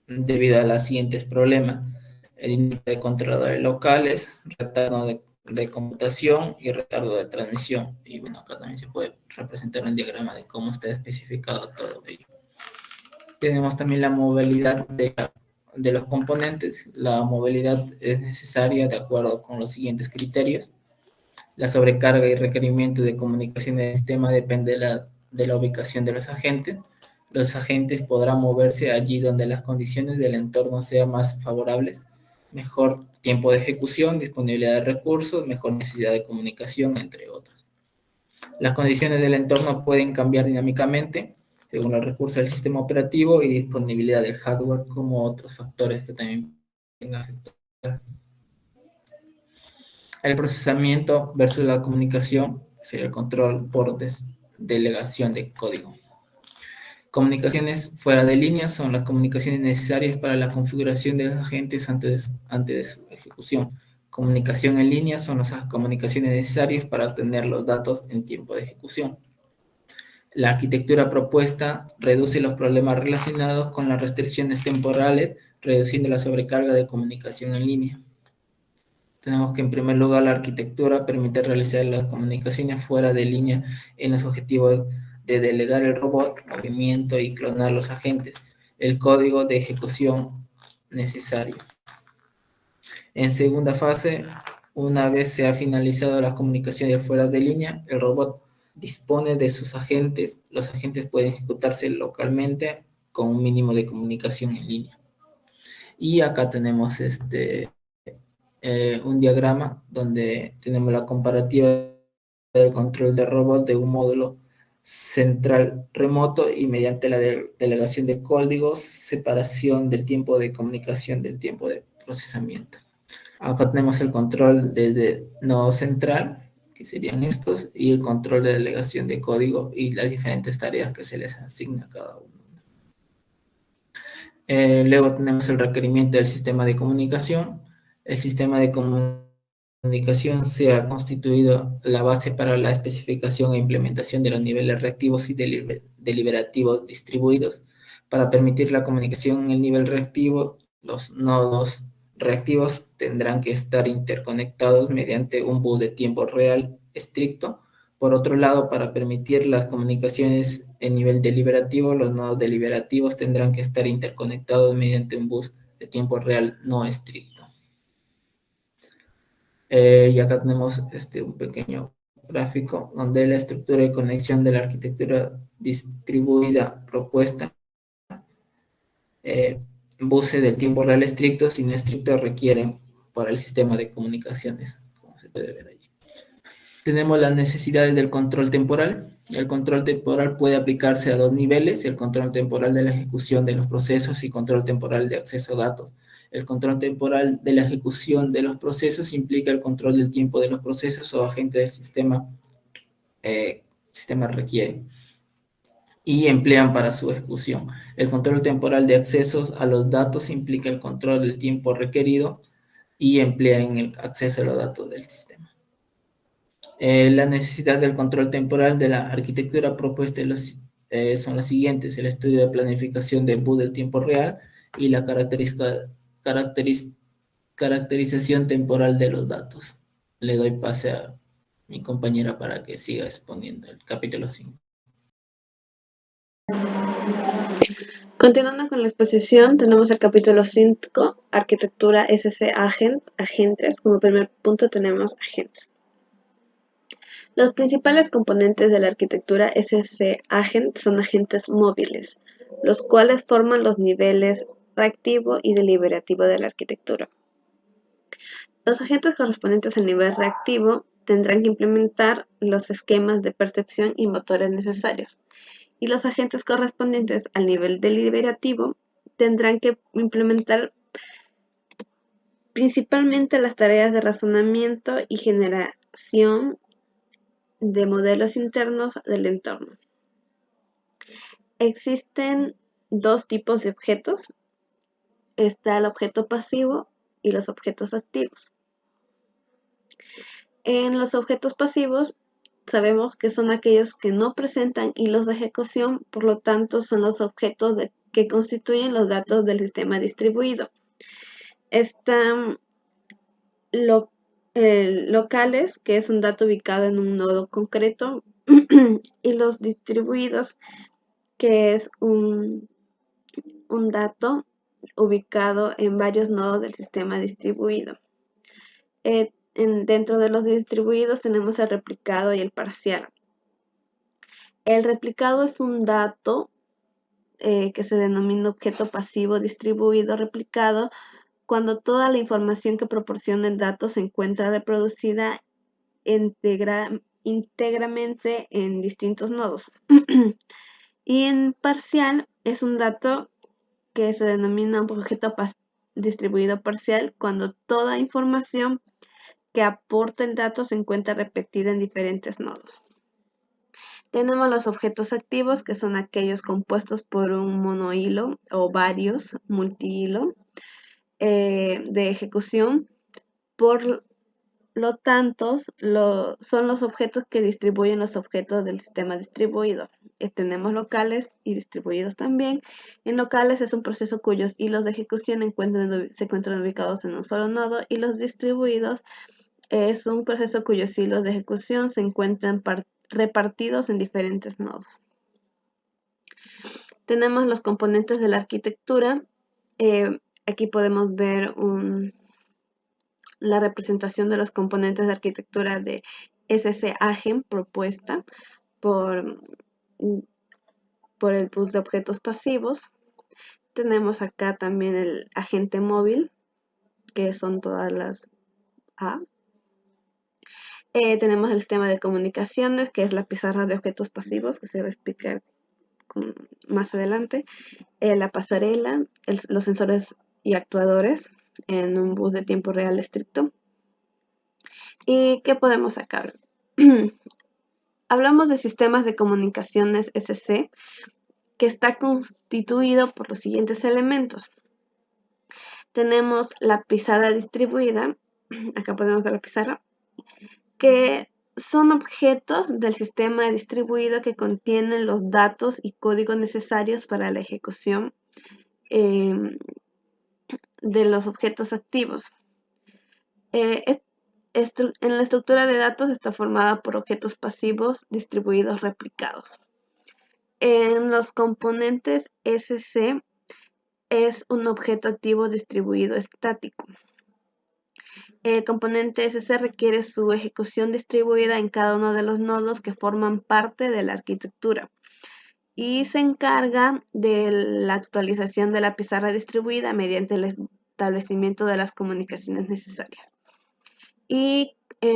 debido a los siguientes problemas: el índice de controladores locales, retardo de computación y retardo de transmisión. Y bueno, acá también se puede representar un diagrama de cómo está especificado todo ello. Tenemos también la movilidad de los componentes. La movilidad es necesaria de acuerdo con los siguientes criterios. La sobrecarga y requerimiento de comunicación del sistema depende de la ubicación de los agentes. Los agentes podrán moverse allí donde las condiciones del entorno sean más favorables, mejor tiempo de ejecución, disponibilidad de recursos, mejor necesidad de comunicación, entre otros. Las condiciones del entorno pueden cambiar dinámicamente según los recursos del sistema operativo y disponibilidad del hardware, como otros factores que también pueden afectar. El procesamiento versus la comunicación sería el control por delegación de código. Comunicaciones fuera de línea son las comunicaciones necesarias para la configuración de los agentes antes de su ejecución. Comunicación en línea son las comunicaciones necesarias para obtener los datos en tiempo de ejecución. La arquitectura propuesta reduce los problemas relacionados con las restricciones temporales, reduciendo la sobrecarga de comunicación en línea. Tenemos que, en primer lugar, la arquitectura permite realizar las comunicaciones fuera de línea en los objetivos de delegar el robot, movimiento y clonar los agentes, el código de ejecución necesario. En segunda fase, una vez se ha finalizado las comunicaciones fuera de línea, el robot dispone de sus agentes. Los agentes pueden ejecutarse localmente con un mínimo de comunicación en línea. Y acá tenemos un diagrama donde tenemos la comparativa del control de robot de un módulo central remoto y mediante la delegación de códigos, separación del tiempo de comunicación del tiempo de procesamiento. Acá tenemos el control desde nodo central, que serían estos, y el control de delegación de código y las diferentes tareas que se les asigna a cada uno. Luego tenemos el requerimiento del sistema de comunicación. El sistema de comunicación se ha constituido la base para la especificación e implementación de los niveles reactivos y deliberativos distribuidos. Para permitir la comunicación en el nivel reactivo, los nodos reactivos tendrán que estar interconectados mediante un bus de tiempo real estricto Por otro lado, para permitir las comunicaciones en nivel deliberativo, los nodos deliberativos tendrán que estar interconectados mediante un bus de tiempo real no estricto. Y acá tenemos un pequeño gráfico donde la estructura de conexión de la arquitectura distribuida propuesta, buses del tiempo real estrictos y no estrictos requieren para el sistema de comunicaciones, como se puede ver allí. Tenemos las necesidades del control temporal. El control temporal puede aplicarse a dos niveles: el control temporal de la ejecución de los procesos y control temporal de acceso a datos. El control temporal de la ejecución de los procesos implica el control del tiempo de los procesos o agentes del sistema requiere y emplean para su ejecución. El control temporal de accesos a los datos implica el control del tiempo requerido y emplea en el acceso a los datos del sistema. La necesidad del control temporal de la arquitectura propuesta son las siguientes: el estudio de planificación de bus del tiempo real y la caracterización temporal de los datos. Le doy pase a mi compañera para que siga exponiendo el capítulo 5.
Continuando con la exposición, tenemos el capítulo 5, Arquitectura SC Agentes. Como primer punto tenemos agentes. Los principales componentes de la arquitectura SC Agent son agentes móviles, los cuales forman los niveles reactivo y deliberativo de la arquitectura. Los agentes correspondientes al nivel reactivo tendrán que implementar los esquemas de percepción y motores necesarios, y los agentes correspondientes al nivel deliberativo tendrán que implementar principalmente las tareas de razonamiento y generación de modelos internos del entorno. Existen dos tipos de objetos. Está el objeto pasivo y los objetos activos. En los objetos pasivos sabemos que son aquellos que no presentan hilos de ejecución, por lo tanto son los objetos que constituyen los datos del sistema distribuido. Están locales, que es un dato ubicado en un nodo concreto, y los distribuidos, que es un dato ubicado en varios nodos del sistema distribuido. Dentro de los distribuidos tenemos el replicado y el parcial. El replicado es un dato que se denomina objeto pasivo distribuido replicado cuando toda la información que proporciona el dato se encuentra reproducida íntegramente en distintos nodos. Y en parcial es un dato que se denomina un objeto distribuido parcial cuando toda información que aporta el dato se encuentra repetida en diferentes nodos. Tenemos los objetos activos, que son aquellos compuestos por un monohilo o varios multihilo de ejecución. Por lo tanto, son los objetos que distribuyen los objetos del sistema distribuido. Tenemos locales y distribuidos también. En locales es un proceso cuyos hilos de ejecución se encuentran ubicados en un solo nodo, y los distribuidos es un proceso cuyos hilos de ejecución se encuentran repartidos en diferentes nodos. Tenemos los componentes de la arquitectura. Aquí podemos ver la representación de los componentes de arquitectura de SC Agent propuesta por el bus de objetos pasivos. Tenemos acá también el agente móvil, que son todas las A. Tenemos el sistema de comunicaciones, que es la pizarra de objetos pasivos, que se va a explicar más adelante. La pasarela, los sensores y actuadores en un bus de tiempo real estricto. ¿Y qué podemos sacar? Hablamos de sistemas de comunicaciones SC, que está constituido por los siguientes elementos. Tenemos la pizarra distribuida, acá podemos ver la pizarra, que son objetos del sistema distribuido que contienen los datos y códigos necesarios para la ejecución de los objetos activos. en la estructura de datos está formada por objetos pasivos distribuidos replicados. En los componentes SC es un objeto activo distribuido estático. El componente SC requiere su ejecución distribuida en cada uno de los nodos que forman parte de la arquitectura y se encarga de la actualización de la pizarra distribuida mediante el establecimiento de las comunicaciones necesarias. Y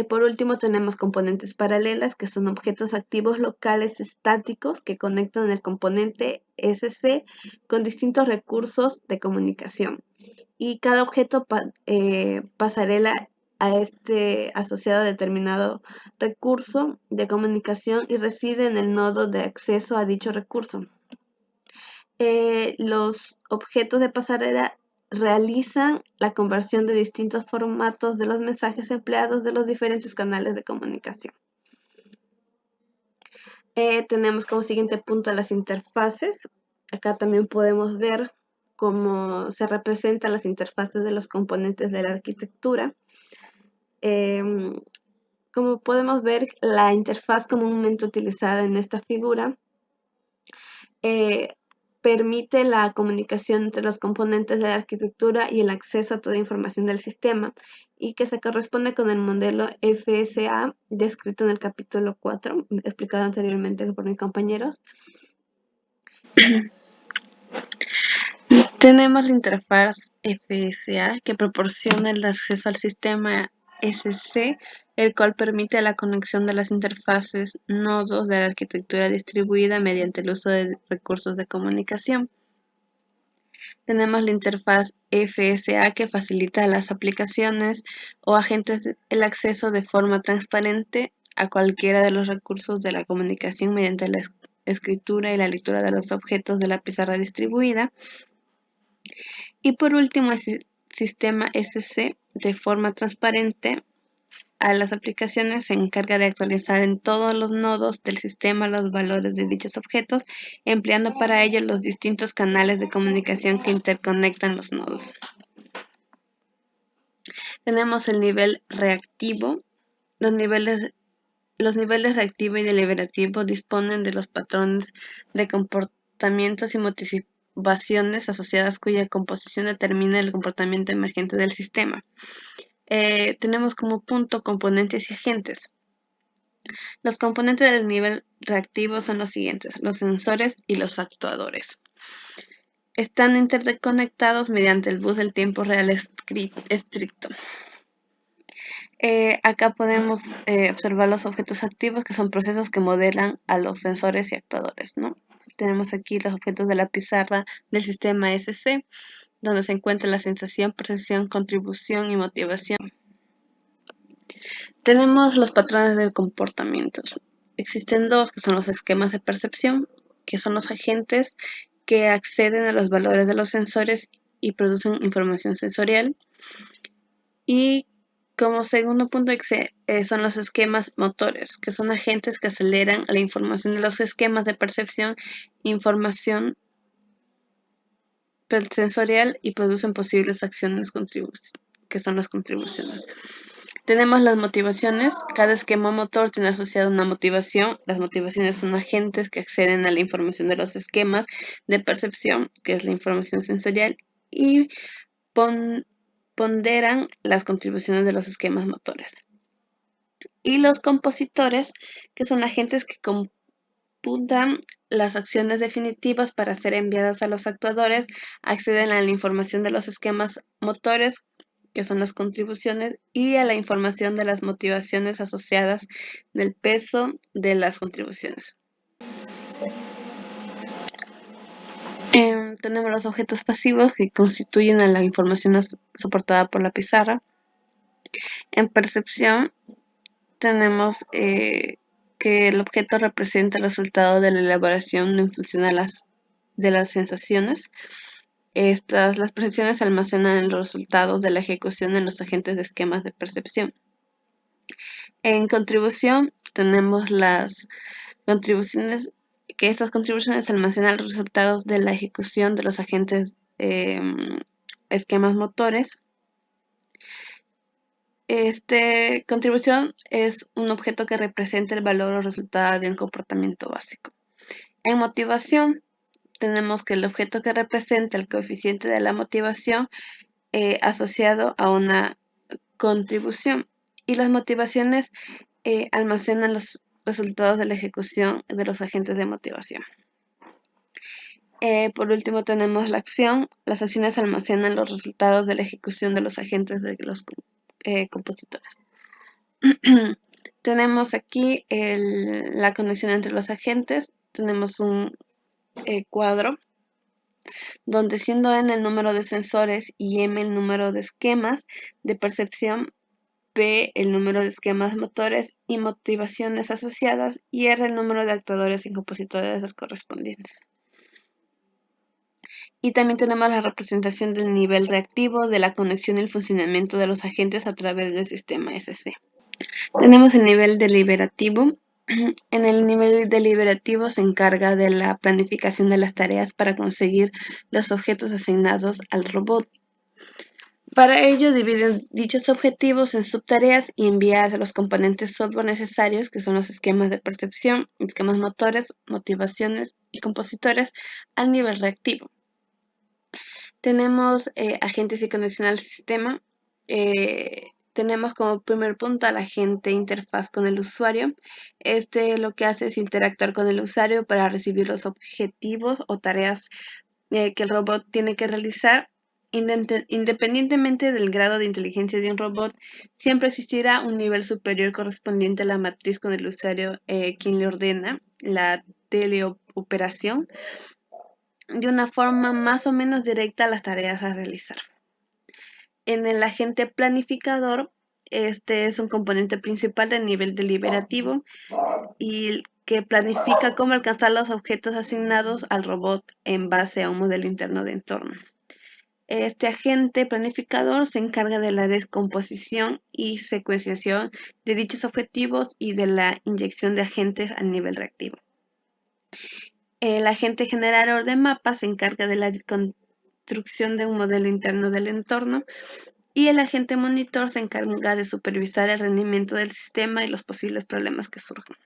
por último tenemos componentes paralelas, que son objetos activos locales estáticos que conectan el componente SC con distintos recursos de comunicación. Y cada objeto pasarela a este asociado a determinado recurso de comunicación y reside en el nodo de acceso a dicho recurso. Los objetos de pasarela realizan la conversión de distintos formatos de los mensajes empleados de los diferentes canales de comunicación. Tenemos como siguiente punto las interfaces. Acá también podemos ver cómo se representan las interfaces de los componentes de la arquitectura. Como podemos ver, la interfaz comúnmente utilizada en esta figura permite la comunicación entre los componentes de la arquitectura y el acceso a toda información del sistema, y que se corresponde con el modelo FSA descrito en el capítulo 4, explicado anteriormente por mis compañeros. Tenemos la interfaz FSA que proporciona el acceso al sistema SC, el cual permite la conexión de las interfaces nodos de la arquitectura distribuida mediante el uso de recursos de comunicación. Tenemos la interfaz FSA que facilita a las aplicaciones o agentes el acceso de forma transparente a cualquiera de los recursos de la comunicación mediante la escritura y la lectura de los objetos de la pizarra distribuida. Y por último, el sistema SC de forma transparente a las aplicaciones se encarga de actualizar en todos los nodos del sistema los valores de dichos objetos, empleando para ello los distintos canales de comunicación que interconectan los nodos. Tenemos el nivel reactivo. Los niveles reactivo y deliberativo disponen de los patrones de comportamientos y motivaciones asociadas cuya composición determina el comportamiento emergente del sistema. Tenemos como punto componentes y agentes. Los componentes del nivel reactivo son los siguientes: los sensores y los actuadores. Están interconectados mediante el bus del tiempo real estricto. Acá podemos observar los objetos activos, que son procesos que modelan a los sensores y actuadores, ¿no? Tenemos aquí los objetos de la pizarra del sistema SC, donde se encuentra la sensación, percepción, contribución y motivación. Tenemos los patrones de comportamientos. Existen dos, que son los esquemas de percepción, que son los agentes que acceden a los valores de los sensores y producen información sensorial. Y como segundo punto son los esquemas motores, que son agentes que aceleran la información de los esquemas de percepción, información sensorial y producen posibles acciones que son las contribuciones. Tenemos las motivaciones. Cada esquema motor tiene asociada una motivación. Las motivaciones son agentes que acceden a la información de los esquemas de percepción, que es la información sensorial, y ponderan las contribuciones de los esquemas motores. Y los compositores, que son agentes que computan las acciones definitivas para ser enviadas a los actuadores, acceden a la información de los esquemas motores, que son las contribuciones, y a la información de las motivaciones asociadas del peso de las contribuciones. Tenemos los objetos pasivos, que constituyen a la información soportada por la pizarra. En percepción tenemos que el objeto representa el resultado de la elaboración en función de las sensaciones. Las percepciones almacenan los resultados de la ejecución en los agentes de esquemas de percepción. En contribución tenemos las contribuciones, que estas contribuciones almacenan los resultados de la ejecución de los agentes esquemas motores. Contribución es un objeto que representa el valor o resultado de un comportamiento básico. En motivación, tenemos que el objeto que representa el coeficiente de la motivación asociado a una contribución. Y las motivaciones almacenan los resultados de la ejecución de los agentes de motivación. Por último tenemos la acción. Las acciones almacenan los resultados de la ejecución de los agentes de los compositores. Tenemos aquí la conexión entre los agentes. Tenemos un cuadro donde siendo n el número de sensores y m el número de esquemas de percepción, p el número de esquemas motores y motivaciones asociadas y r el número de actuadores y compositores correspondientes. Y también tenemos la representación del nivel reactivo de la conexión y el funcionamiento de los agentes a través del sistema SC. Tenemos el nivel deliberativo. En el nivel deliberativo se encarga de la planificación de las tareas para conseguir los objetos asignados al robot. Para ello dividen dichos objetivos en subtareas y envías los componentes software necesarios, que son los esquemas de percepción, esquemas motores, motivaciones y compositores, al nivel reactivo. Tenemos agentes y conexión al sistema. Tenemos como primer punto al agente interfaz con el usuario. Lo que hace es interactuar con el usuario para recibir los objetivos o tareas que el robot tiene que realizar. Independientemente del grado de inteligencia de un robot, siempre existirá un nivel superior correspondiente a la matriz con el usuario quien le ordena la teleoperación de una forma más o menos directa a las tareas a realizar. En el agente planificador, este es un componente principal del nivel deliberativo y que planifica cómo alcanzar los objetos asignados al robot en base a un modelo interno de entorno. Este agente planificador se encarga de la descomposición y secuenciación de dichos objetivos y de la inyección de agentes a nivel reactivo. El agente generador de mapas se encarga de la construcción de un modelo interno del entorno y el agente monitor se encarga de supervisar el rendimiento del sistema y los posibles problemas que surjan.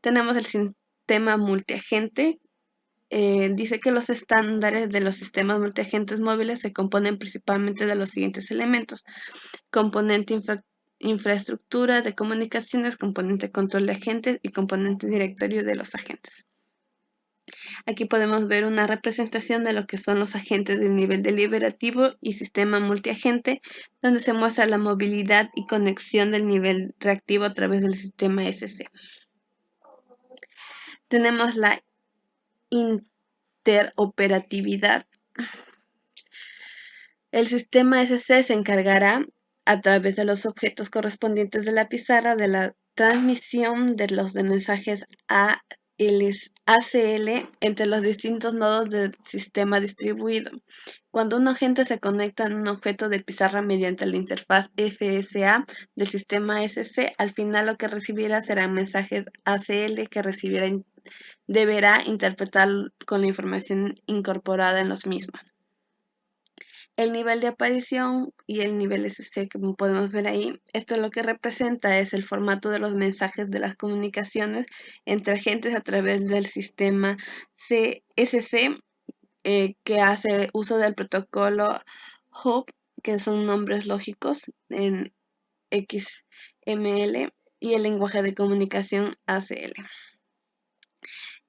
Tenemos el sistema multiagente. Dice que los estándares de los sistemas multiagentes móviles se componen principalmente de los siguientes elementos: componente infraestructura de comunicaciones, componente control de agentes y componente directorio de los agentes. Aquí podemos ver una representación de lo que son los agentes del nivel deliberativo y sistema multiagente, donde se muestra la movilidad y conexión del nivel reactivo a través del sistema SC. Tenemos la interoperatividad. El sistema SC se encargará, a través de los objetos correspondientes de la pizarra, de la transmisión de los mensajes ACL entre los distintos nodos del sistema distribuido. Cuando un agente se conecta a un objeto de pizarra mediante la interfaz FSA del sistema SC, al final lo que recibirá serán mensajes ACL que deberá interpretar con la información incorporada en los mismos. El nivel de aparición y el nivel SC, como podemos ver ahí, esto lo que representa es el formato de los mensajes de las comunicaciones entre agentes a través del sistema CSC, que hace uso del protocolo HOP, que son nombres lógicos en XML, y el lenguaje de comunicación ACL.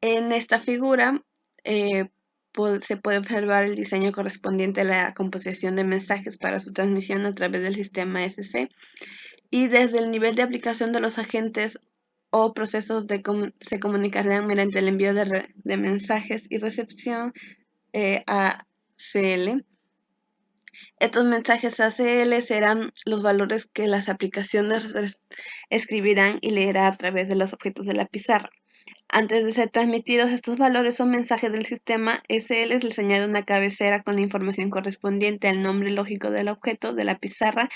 En esta figura se puede observar el diseño correspondiente a la composición de mensajes para su transmisión a través del sistema SC, y desde el nivel de aplicación de los agentes o procesos se comunicarán mediante el envío de mensajes y recepción ACL. Estos mensajes ACL serán los valores que las aplicaciones escribirán y leerá a través de los objetos de la pizarra. Antes de ser transmitidos estos valores o mensajes del sistema SL, se les añade una cabecera con la información correspondiente al nombre lógico del objeto de la pizarra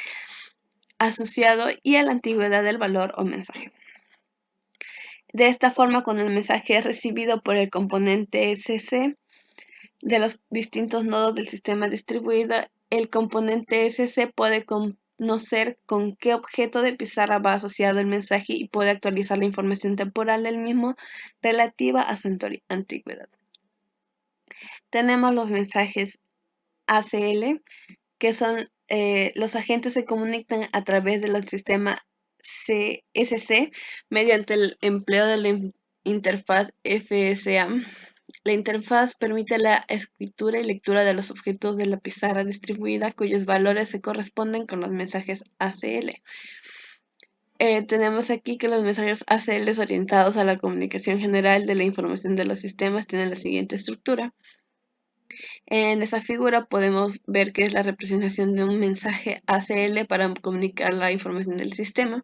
asociado y a la antigüedad del valor o mensaje. De esta forma, cuando el mensaje es recibido por el componente SC de los distintos nodos del sistema distribuido, el componente SC puede conocer con qué objeto de pizarra va asociado el mensaje y puede actualizar la información temporal del mismo relativa a su antigüedad. Tenemos los mensajes ACL, que son los agentes se comunican a través del sistema CSC mediante el empleo de la interfaz FSA. La interfaz permite la escritura y lectura de los objetos de la pizarra distribuida cuyos valores se corresponden con los mensajes ACL. Tenemos aquí que los mensajes ACL orientados a la comunicación general de la información de los sistemas tienen la siguiente estructura. En esa figura podemos ver que es la representación de un mensaje ACL para comunicar la información del sistema.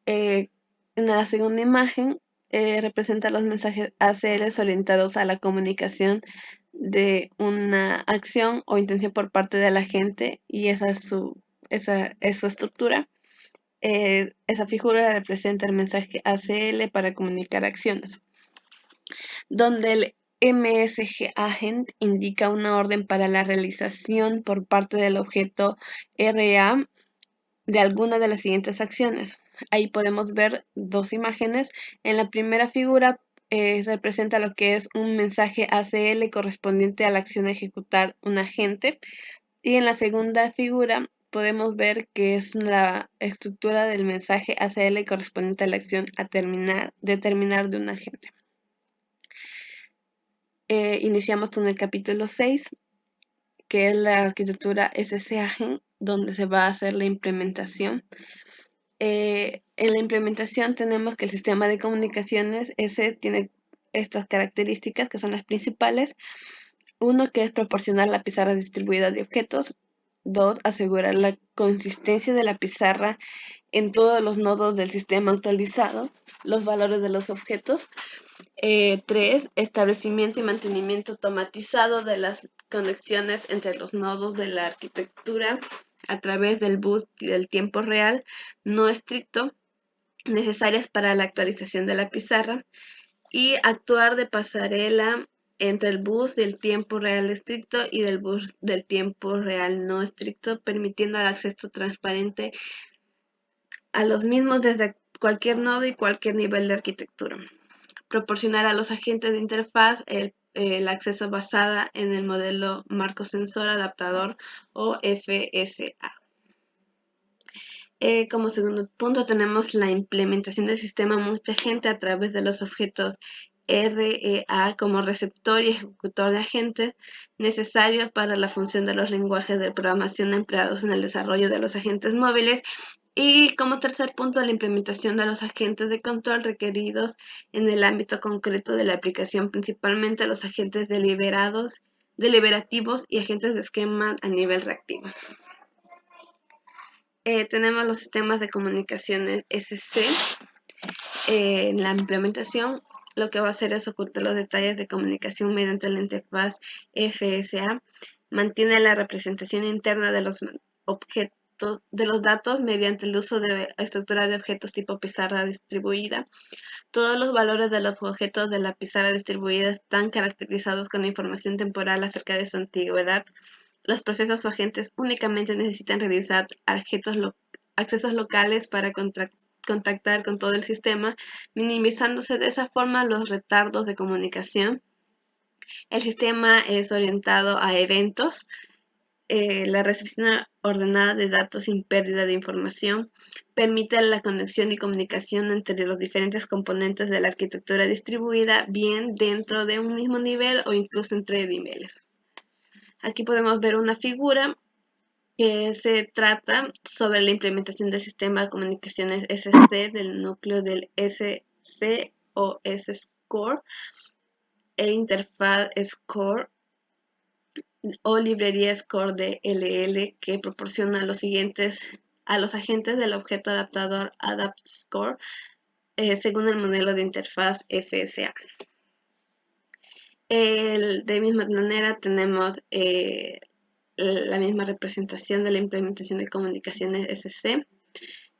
En la segunda imagen representa los mensajes ACL orientados a la comunicación de una acción o intención por parte de la gente, y esa es su estructura. Esa figura representa el mensaje ACL para comunicar acciones, donde el MSG Agent indica una orden para la realización por parte del objeto RA de alguna de las siguientes acciones. Ahí podemos ver dos imágenes. En la primera figura representa lo que es un mensaje ACL correspondiente a la acción de ejecutar un agente, y en la segunda figura podemos ver que es la estructura del mensaje ACL correspondiente a la acción de terminar de un agente. Iniciamos con el capítulo 6, que es la arquitectura SSAgen, donde se va a hacer la implementación. En la implementación tenemos que el sistema de comunicaciones tiene estas características que son las principales. Uno, que es proporcionar la pizarra distribuida de objetos. Dos, asegurar la consistencia de la pizarra en todos los nodos del sistema actualizado, los valores de los objetos. 3. Establecimiento y mantenimiento automatizado de las conexiones entre los nodos de la arquitectura a través del bus del tiempo real no estricto necesarias para la actualización de la pizarra, y actuar de pasarela entre el bus del tiempo real estricto y del bus del tiempo real no estricto, permitiendo el acceso transparente a los mismos desde cualquier nodo y cualquier nivel de arquitectura. Proporcionar a los agentes de interfaz el acceso basada en el modelo marco sensor adaptador o FSA. Como segundo punto tenemos la implementación del sistema multiagente a través de los objetos REA como receptor y ejecutor de agentes necesarios para la función de los lenguajes de programación empleados en el desarrollo de los agentes móviles. Y como tercer punto, la implementación de los agentes de control requeridos en el ámbito concreto de la aplicación, principalmente los agentes deliberativos y agentes de esquema a nivel reactivo. Tenemos los sistemas de comunicaciones SC. En la implementación, lo que va a hacer es ocultar los detalles de comunicación mediante la interfaz FSA. Mantiene la representación interna de los objetos de los datos mediante el uso de estructura de objetos tipo pizarra distribuida. Todos los valores de los objetos de la pizarra distribuida están caracterizados con la información temporal acerca de su antigüedad. Los procesos o agentes únicamente necesitan realizar accesos locales para contactar con todo el sistema, minimizándose de esa forma los retardos de comunicación. El sistema es orientado a eventos. La recepción ordenada de datos sin pérdida de información permite la conexión y comunicación entre los diferentes componentes de la arquitectura distribuida, bien dentro de un mismo nivel o incluso entre niveles. Aquí podemos ver una figura que se trata sobre la implementación del sistema de comunicaciones SC del núcleo del SC o S-Core e interfaz Score o librería Score de LL, que proporciona a los agentes del objeto adaptador AdaptScore según el modelo de interfaz FSA. De misma manera tenemos la misma representación de la implementación de comunicaciones SC.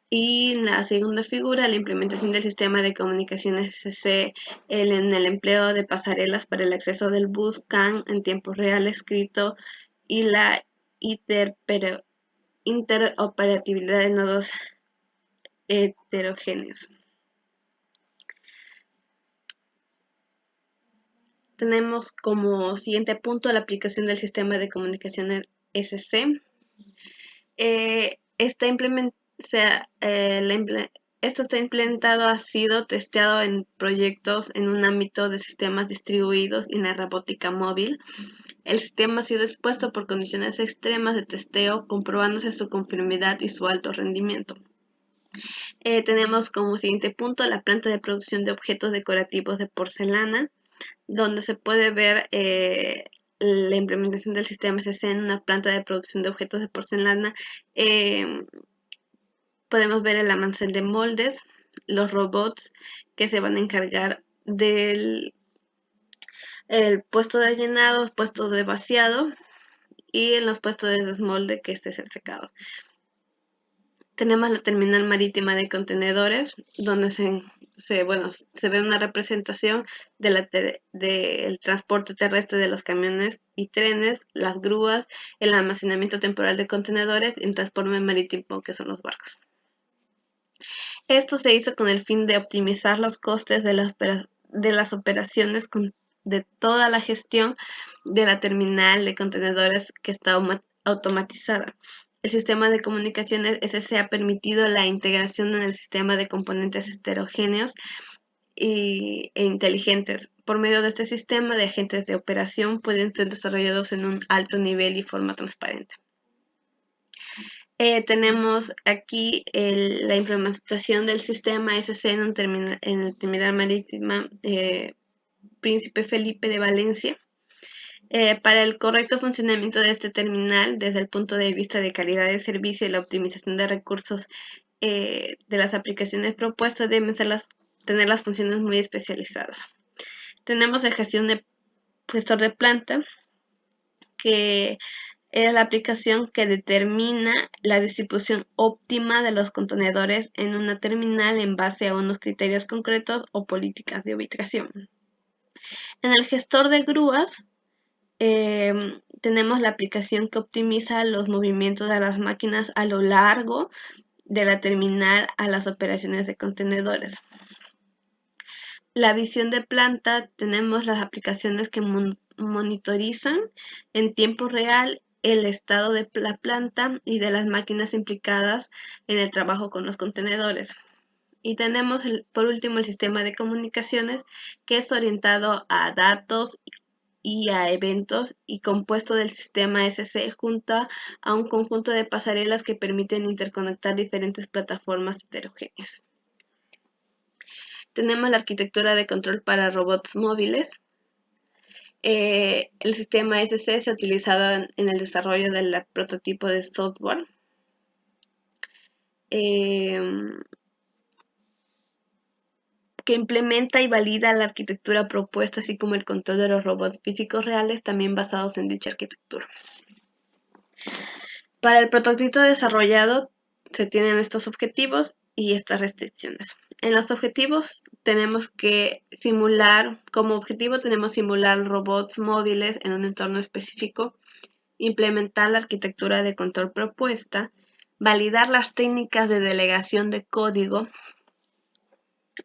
Y en la segunda figura, la implementación del sistema de comunicaciones SC en el empleo de pasarelas para el acceso del bus CAN en tiempo real escrito y la interoperabilidad de nodos heterogéneos. Tenemos como siguiente punto la aplicación del sistema de comunicaciones SC. Esto está implementado, ha sido testeado en proyectos en un ámbito de sistemas distribuidos y en la robótica móvil. El sistema ha sido expuesto por condiciones extremas de testeo, comprobándose su conformidad y su alto rendimiento. Tenemos como siguiente punto la planta de producción de objetos decorativos de porcelana, donde se puede ver la implementación del sistema SC en una planta de producción de objetos de porcelana. Podemos ver el almacén de moldes, los robots que se van a encargar del puesto de llenado, puesto de vaciado y en los puestos de desmolde, que es el secado. Tenemos la terminal marítima de contenedores, donde se ve una representación del transporte terrestre de los camiones y trenes, las grúas, el almacenamiento temporal de contenedores y el transporte marítimo, que son los barcos. Esto se hizo con el fin de optimizar los costes de las operaciones de toda la gestión de la terminal de contenedores, que está automatizada. El sistema de comunicaciones SC ha permitido la integración en el sistema de componentes heterogéneos e inteligentes. Por medio de este sistema, de agentes de operación pueden ser desarrollados en un alto nivel y forma transparente. Tenemos aquí la implementación del sistema SC en el terminal marítima Príncipe Felipe de Valencia. Para el correcto funcionamiento de este terminal, desde el punto de vista de calidad de servicio y la optimización de recursos de las aplicaciones propuestas, deben tener las funciones muy especializadas. Tenemos la gestión de gestor de planta, que es la aplicación que determina la distribución óptima de los contenedores en una terminal en base a unos criterios concretos o políticas de ubicación. En el gestor de grúas tenemos la aplicación que optimiza los movimientos de las máquinas a lo largo de la terminal a las operaciones de contenedores. La visión de planta, tenemos las aplicaciones que monitorizan en tiempo real el estado de la planta y de las máquinas implicadas en el trabajo con los contenedores. Y tenemos por último el sistema de comunicaciones, que es orientado a datos y a eventos y compuesto del sistema SC junto a un conjunto de pasarelas que permiten interconectar diferentes plataformas heterogéneas. Tenemos la arquitectura de control para robots móviles. El sistema SC se ha utilizado en el desarrollo del prototipo de software. Que implementa y valida la arquitectura propuesta, así como el control de los robots físicos reales, también basados en dicha arquitectura. Para el prototipo desarrollado se tienen estos objetivos y estas restricciones. En los objetivos tenemos simular robots móviles en un entorno específico, implementar la arquitectura de control propuesta, validar las técnicas de delegación de código,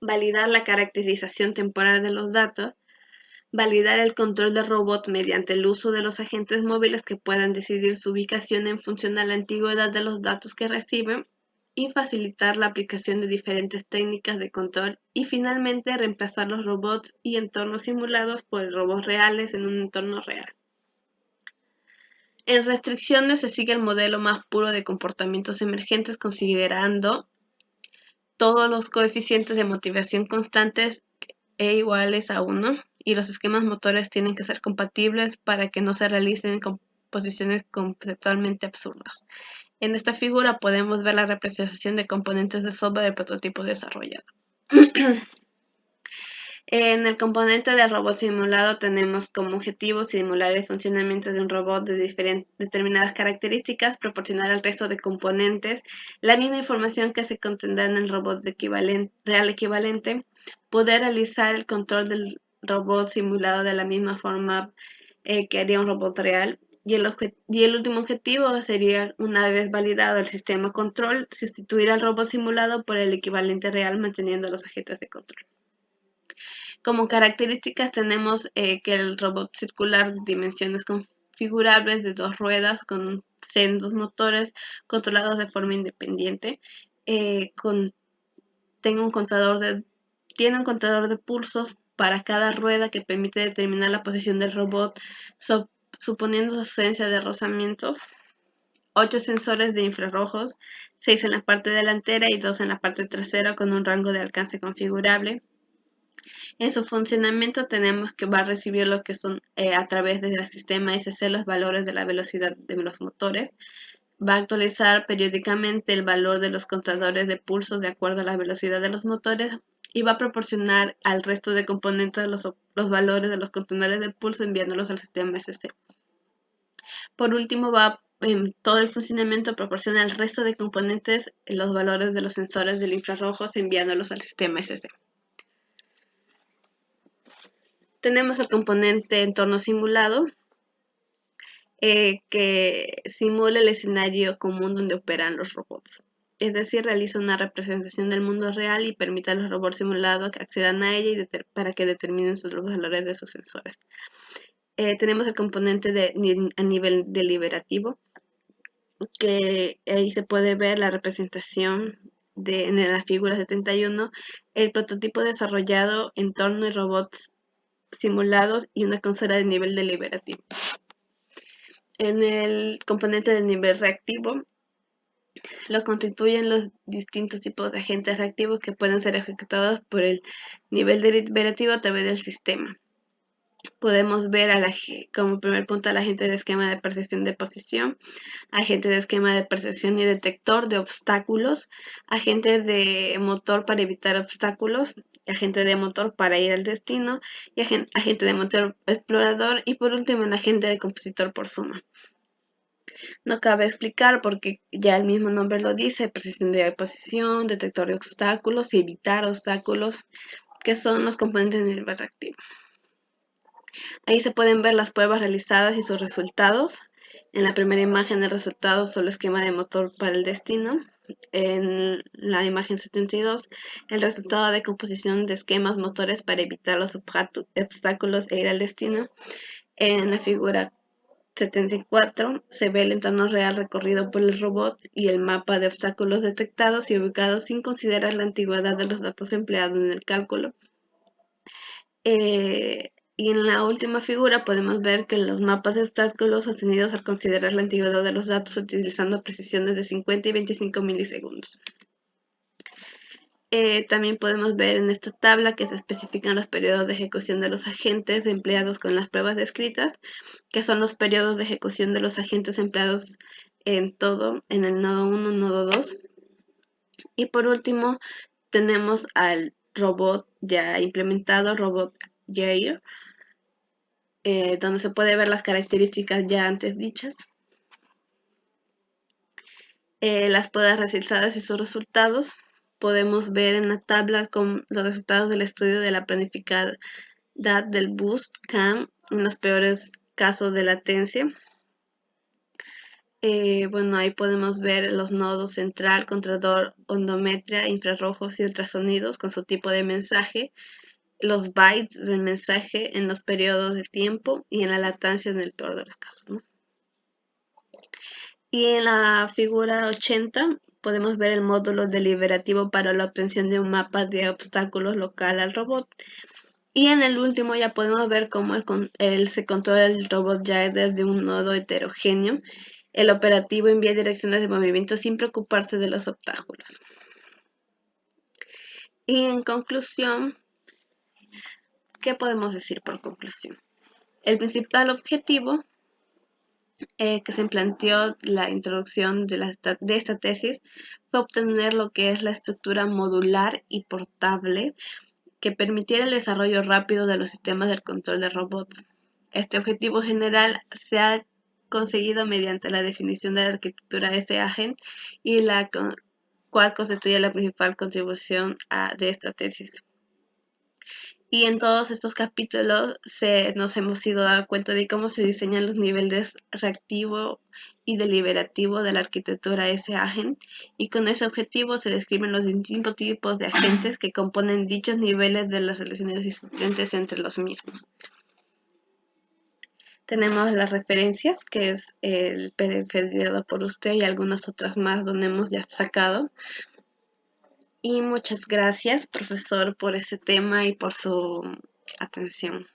validar la caracterización temporal de los datos, validar el control del robot mediante el uso de los agentes móviles que puedan decidir su ubicación en función a la antigüedad de los datos que reciben, y facilitar la aplicación de diferentes técnicas de control, y finalmente reemplazar los robots y entornos simulados por robots reales en un entorno real. En restricciones se sigue el modelo más puro de comportamientos emergentes, considerando todos los coeficientes de motivación constantes e iguales a 1, y los esquemas motores tienen que ser compatibles para que no se realicen composiciones conceptualmente absurdas. En esta figura podemos ver la representación de componentes de software del prototipo desarrollado. En el componente del robot simulado tenemos como objetivo simular el funcionamiento de un robot de determinadas características, proporcionar al resto de componentes la misma información que se contendrá en el robot real equivalente, poder realizar el control del robot simulado de la misma forma que haría un robot real, Y el último objetivo sería, una vez validado el sistema control, sustituir al robot simulado por el equivalente real manteniendo los agentes de control. Como características tenemos que el robot circular de dimensiones configurables de 2 ruedas con sendos motores controlados de forma independiente, tiene un contador de pulsos para cada rueda que permite determinar la posición del robot suponiendo su ausencia de rozamientos, 8 sensores de infrarrojos, 6 en la parte delantera y 2 en la parte trasera con un rango de alcance configurable. En su funcionamiento tenemos que va a recibir lo que son a través del sistema SC los valores de la velocidad de los motores. Va a actualizar periódicamente el valor de los contadores de pulsos de acuerdo a la velocidad de los motores y va a proporcionar al resto de componentes los valores de los contadores de pulso enviándolos al sistema SC. Por último, en todo el funcionamiento proporciona al resto de componentes los valores de los sensores del infrarrojos enviándolos al sistema SC. Tenemos el componente entorno simulado, que simula el escenario común donde operan los robots. Es decir, realiza una representación del mundo real y permite a los robots simulados que accedan a ella para que determinen los valores de sus sensores. Tenemos el componente a nivel deliberativo, que ahí se puede ver la representación en la figura 71, el prototipo desarrollado en torno a robots simulados y una consola de nivel deliberativo. En el componente de nivel reactivo lo constituyen los distintos tipos de agentes reactivos que pueden ser ejecutados por el nivel deliberativo a través del sistema. Podemos ver como primer punto al agente de esquema de percepción de posición, agente de esquema de percepción y detector de obstáculos, agente de motor para evitar obstáculos, agente de motor para ir al destino y agente de motor explorador y por último el agente de compositor por suma. No cabe explicar porque ya el mismo nombre lo dice, percepción de posición, detector de obstáculos y evitar obstáculos, que son los componentes del nivel reactivo. Ahí se pueden ver las pruebas realizadas y sus resultados. En la primera imagen el resultado solo esquema de motor para el destino. En la imagen 72 el resultado de composición de esquemas motores para evitar los obstáculos e ir al destino. En la figura 74 se ve el entorno real recorrido por el robot y el mapa de obstáculos detectados y ubicados sin considerar la antigüedad de los datos empleados en el cálculo. Y en la última figura podemos ver que los mapas de obstáculos obtenidos al considerar la antigüedad de los datos utilizando precisiones de 50 y 25 milisegundos. También podemos ver en esta tabla que se especifican los periodos de ejecución de los agentes empleados con las pruebas descritas, que son los periodos de ejecución de los agentes empleados en el nodo 1, nodo 2. Y por último tenemos al robot ya implementado, robot Jair, donde se puede ver las características ya antes dichas, las pruebas realizadas y sus resultados. Podemos ver en la tabla con los resultados del estudio de la planificada del Boost CAM en los peores casos de latencia. Bueno, ahí podemos ver los nodos central, controlador, ondometría, infrarrojos y ultrasonidos con su tipo de mensaje, los bytes del mensaje en los periodos de tiempo y en la latencia en el peor de los casos, ¿no? Y en la figura 80 podemos ver el módulo deliberativo para la obtención de un mapa de obstáculos local al robot. Y en el último ya podemos ver cómo se controla el robot ya desde un nodo heterogéneo. El operativo envía direcciones de movimiento sin preocuparse de los obstáculos. Y en conclusión, ¿qué podemos decir por conclusión? El principal objetivo que se planteó la introducción de esta tesis fue obtener lo que es la estructura modular y portable que permitiera el desarrollo rápido de los sistemas de control de robots. Este objetivo general se ha conseguido mediante la definición de la arquitectura S-Agent y la cual constituye la principal contribución de esta tesis. Y en todos estos capítulos nos hemos ido dando cuenta de cómo se diseñan los niveles reactivo y deliberativo de la arquitectura S-Agent, y con ese objetivo se describen los distintos tipos de agentes que componen dichos niveles de las relaciones existentes entre los mismos. Tenemos las referencias, que es el PDF enviado por usted y algunas otras más donde hemos ya sacado. Y muchas gracias, profesor, por ese tema y por su atención.